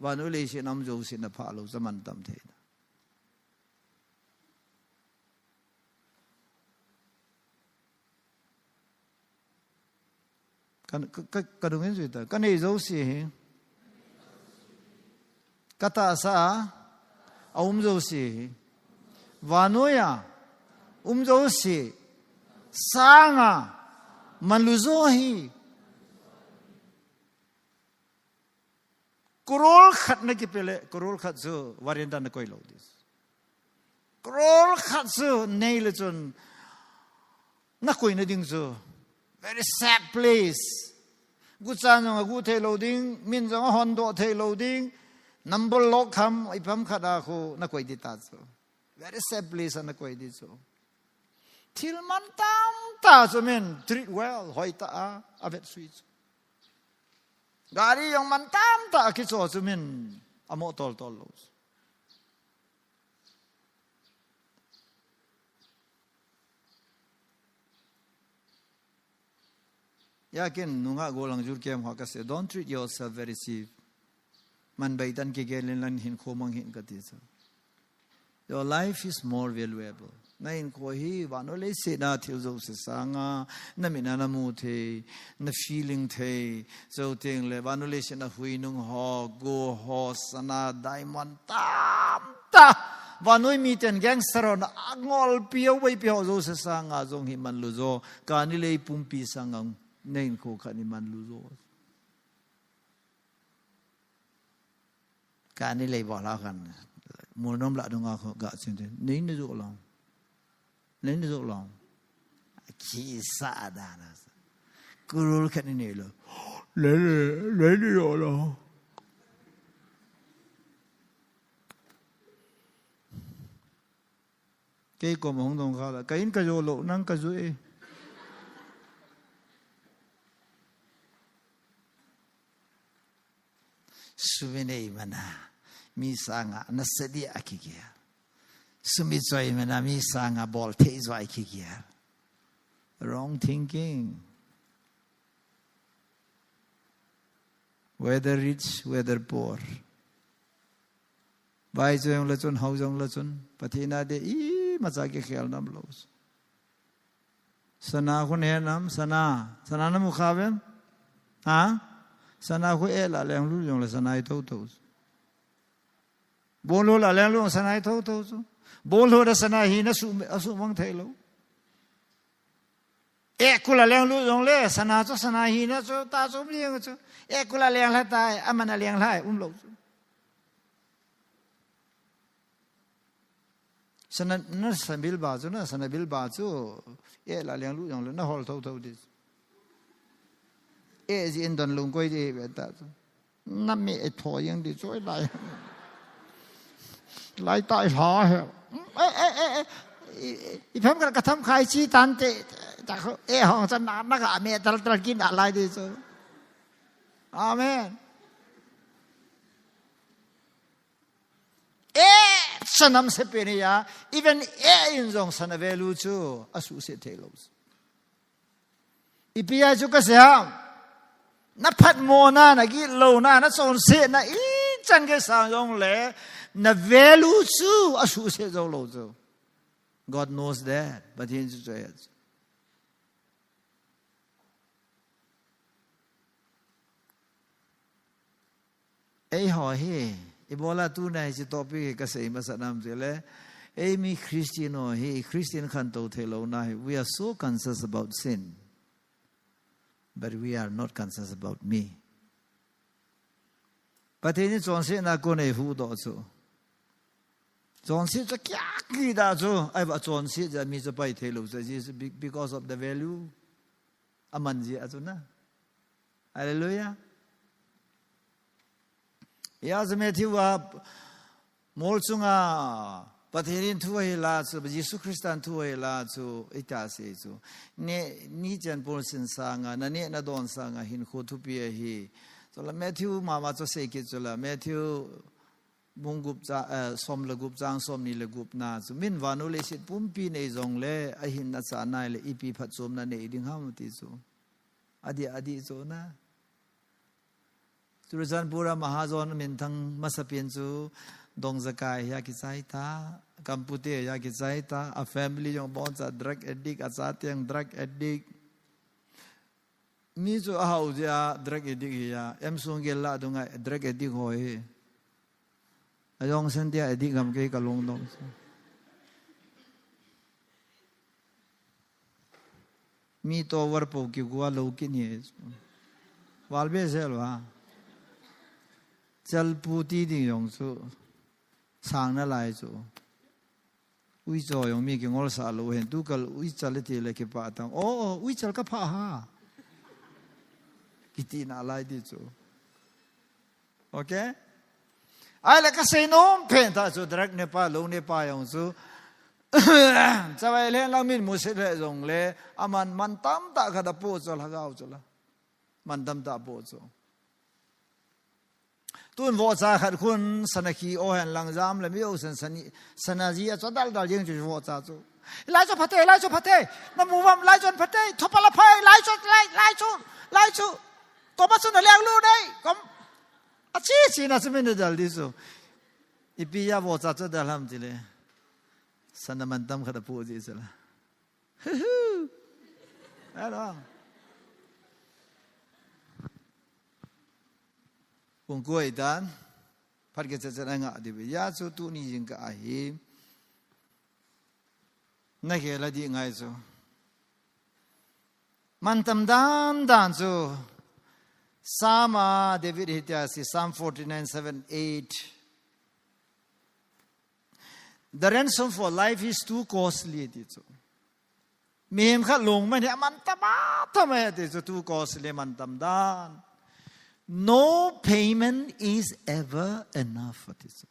A: wa nu le si nam zo si na pha lo zaman tam the kan dungin zo ta kan nei zo si hi kata sa zo si wa nu ya zo si sanga manluzo hi Kurol khat na ki pele kurol khat zo warinda na koi lo dis kurol khat zo nei le chon na koi na ding zo very sad place gu chan nga gu the lo ding min jong hon do the lo ding number lock kham ipam khada ko na koi di ta zo very sad place na koi di zo til man tam ta zo men treat well hoi ta a vet sweet gari yang mantam ta ki so chumin amo tol tol lo yakin nunga golang jur kem ha ka se don't treat yourself very cheap man baitan ki gelin lan hin khomang hin ka ti so your life is more valuable na in ko hi wano le se na thil zo se sanga na mina na mu the na feeling the zo ting le wano le se na hui nung ho go ho sana diamond tam ta wano mi ten gangster on angol pio wei pio zo se sanga zong hi man lu zo ka ni le pumpi sangang nen ko ka ni man lu zo ka ni le ba la kan mu nom la dong ga ga sin de ni ni zo long lên được lòng chỉ xa đà là cứ rồi cái này là lên được lòng cái của mà không đồng khá là cái vô lộ năng cái dưới suy này mà na mi sang à nó sẽ đi à kia sumi choi mena mi sanga bol thei zoi ki kia wrong thinking whether rich whether poor bai jong la chun hau jong la chun pathina de I ma cha ke khel nam lo sana khun he nam sana nam khawen ha sana khu e la leng lu jong la sana I to bon lo la leng lu sana I to bolo da sana hi na su mang thai lo e kula leng lu jong le sana cho sana hi na cho ta cho lieng cho e kula leng la tai amana leng lai lo sana na sambil ba cho na sana bil ba cho e la leng lu jong le na hol thau dis e ji in don lung koi di be ta na me e tho yang di choi lai tai ha heอีเพิ่มกันกระทำใครชี้ตันเตจากห้องสนามนักเมตตะกินอะไรดีสุดอาเมนสนามเสพเนีย even อินจงสนามเวลูจูอสุเสเทโลสอีปีอาจุกเสียนับพัดโมนานักกิโลนานักโซนเสนาอีจันเกสางยงเล่นับเวลูจูอสุเสจงโลจูGod knows that, but He says, "Ei hỏi he, ibola tu này chỉ topic cái gì mà sao nam thế lẽ? Ei mi Christian or he Christian khăn tàu thế lâu nay, we are so conscious about sin, but we are not conscious about me. But he chọn sẽ na cô này hú đó chứ." Chọn sĩ cho kia kỳ đã cho ai bảo chọn sĩ cho mi cho bay thế lâu rồi because of the value aman gì à cho na hallelujah ยาสเมธิว่ามอลซุงาปฏิรินทั่วเฮลาจูเยซูคริสต์ทั่วเฮลาจูอิตาเซจูนี่จันปูสินสางานั่นเนี่ยนาดอนสางาหินโคทุปีฮีจละแมธิวมาจะเสกิจละแมธิวมุงกุบจาสมละกุบจางสมนี่ละกุบนาจูมินวานุเลสิปุ่มปีในจงเล่อหินนัสานายเลอีปีพัดสมนั่นเองดิ่งห้ามติจูอดีจูนะจุลจันปุระมหาจนมินทั้งมัสเปียนจูดงสกายยากิใจตากัมพูเตียยากิใจตาa family ยองบอนจะ drug addict อาจารย์ยัง drug addict มีจูเอาจะ drug addict ยาเอ็มซุงเกล่าตรงไง drug addict หอยยองเส้นเดีย addict กับเกี่ยกับลงดงมีตัววัดปกิกัวลูกินี่วาลเบสเซลวะจัลปูตีดิยองจูสางนั่นไรจูวิจอยงมีกี่งอลสาลูเห็นตุกัลวิจัลที่เล็กป้าตังโอ้วิจัลก็พาฮะกิติน่าไรดิจูโอเคไอ้เล็กก็เซนมเพนท่าจูดรักเนปาลงเนปายองจูจะไปเล่นลังมินมุสลิมจงเล่อามันตั้มตาขัดปูจูละก้าวจูละมันตั้มตาปูจูตุนวอจาขัดคุณสนักีโอเห็นหลังจามเลยไม่เอาสนาจีจะดัลยังจะวอจาจูไล่จนพัดเตไล่จนพัดเตน้ำมูมันไล่จนพัดเตทุบปลาพายไล่จูก็มาสุนเลี้ยงลูกได้ก็อาชีน่าจะไม่ได้ดัลดิสูอีปียาวอจาจะดัลทำจีเลยสนามันตั้มขัดปูจีสิละอะไรปุ่งกล้วยดันพัดเกษตรจะงะดิบยาสูตุนี่ยิงกับอาหิมนั่นแค่ละดีไงสูมันทำดันสูสามาเดวิดฮิตยาสิPsalm 49:7-8 The ransom for life is too costly ดิสูมีมขัดลงไม่เนี่ยมันทำไมดิสู too costly มันทำดันNo payment is ever enough for this.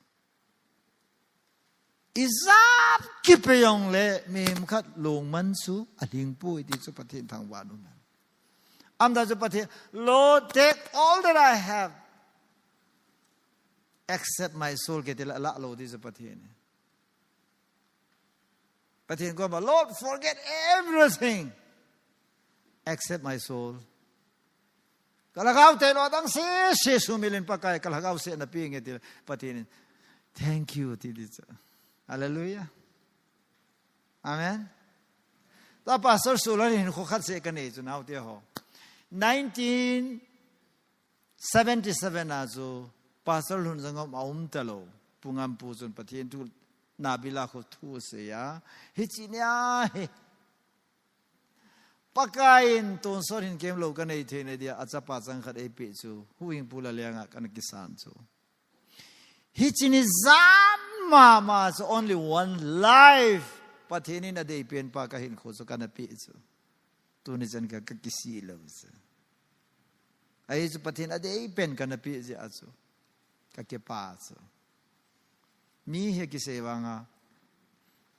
A: Izab kipayong le mem khat long man su ading pui di su pathin thang wanu man. Amda su pathin Lord take all that I have except my soul ke tila la lo di su pathin. Pathin ko ba Lord forget everything except my soul. Kalagaw tayo ang si sumilin pa kay kalagaw siya na pingit patinin. Thank you tidisa. Hallelujah. Amen. Ta pastor sularin ko khat se kanay so now tiyo ho. 1977 azo pastor hun sangam aum talo pungam pusun patin tu nabila ko tu siya hichinya pakain ton sorin kem lo kan ei thene dia achapa chang khat ei pe chu huing pula lenga kan kisan chu hichini zan ma so only one life pathini na dei pen pa ka hin kho so kan pe chu tu ni jan ka kisi lo chu ai chu pathin a dei pen kan pe je a chu ka ke pa chu mi he ki se wanga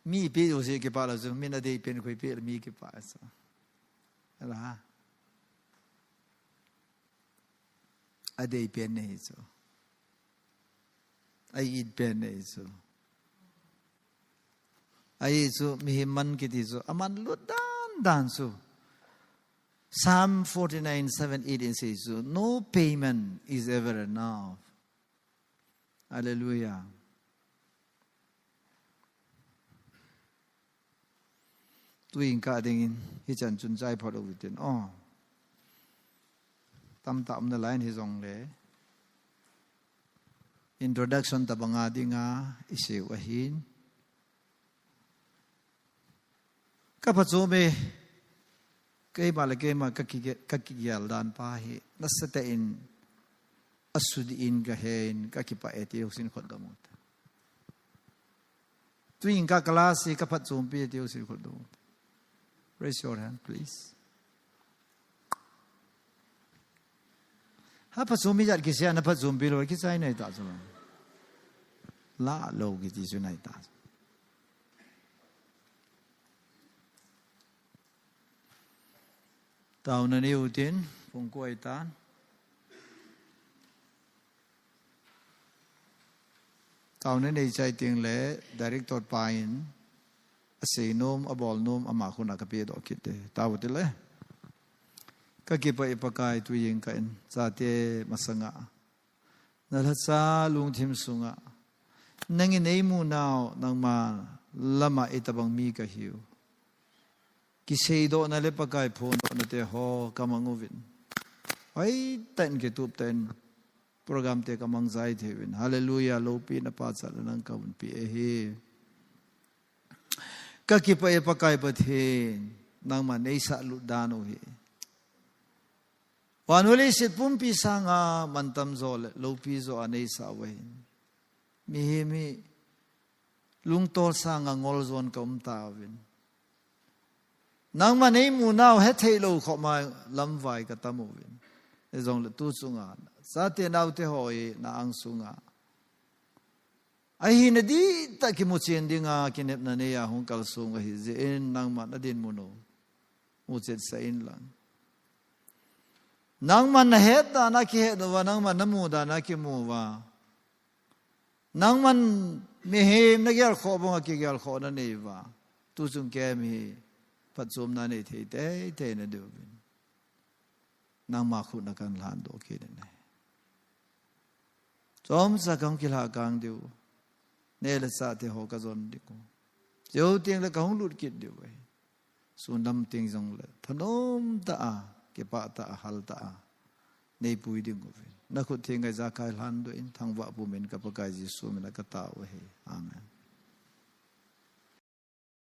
A: mi pe o se ke pa la chu mi na dei pen khoi pe mi ke pa chu lah ada ipen ni so ai ipen ni so ai so mihiman kiti so aman ludan dan so Psalm 49:7-8 says so no payment is ever enough. Hallelujah. Tuwing ka dingin hichan chun chai phalo witin tam na line hizong le introduction tabanga dinga ise wahin kapachome kay balake ma kakigyal dan pa hi nasatain asudiin gahen kakipa eti usin khodamot tuwing ka klase kapachompe eti usin khodamot. Raise your hand, please. ha pasum mi jat ki sia na pasum pi lo ki sai nai ta so la lo ki ti su nai ta tao na ni u tin phong ko ai tan tao na nei chai ting le director pain asi nom abol nom ama khuna ka pe do kit te tao te le ka ki pa ipakai tu yin ka in cha te masanga na la cha lung thim sunga nangi nei mu naw nang ma lama itabang mi ka hiu ki sei do na le pakai phone do na te ho kamangovin ai ten ke tup ten program te kamang zai thewin hallelujah lo pi na pa cha nang ka un pi e he ka ki pa pakai pa the nang ma nei sa lu dano he wanuli sit pum pi sanga mantam zo lo pi zo anei sa we mi he mi lung to sanga ngol zon ka tawin nang ma nei mu naw he thei lo kho ma lam vai ka tamovin e zong le tu sunga sa te naw te hoi na ang sunga ai hin di ta ki mu chen dinga kinep na ne ya hong kal sunga hi je en nang ma na din mu no mu chet sa in lang nang man na het da na ki het wa nang man na mu da na ki mu wa nang man me hem na gyal kho bo ki gyal kho na ne wa tu sung ke mi pat som na ne the te na do bin nang ma khu na kan lan do ki ne chom sa kang ki la kang du ne la sa te ho ka zon di ko jo ting la kang lut kit du we sun dam ting jong le thanom ta a ke pa ta hal ta nei pui ding ko na khu thing ga za kai lan do in thang wa bu men ka pa kai ji su men ka ta we amen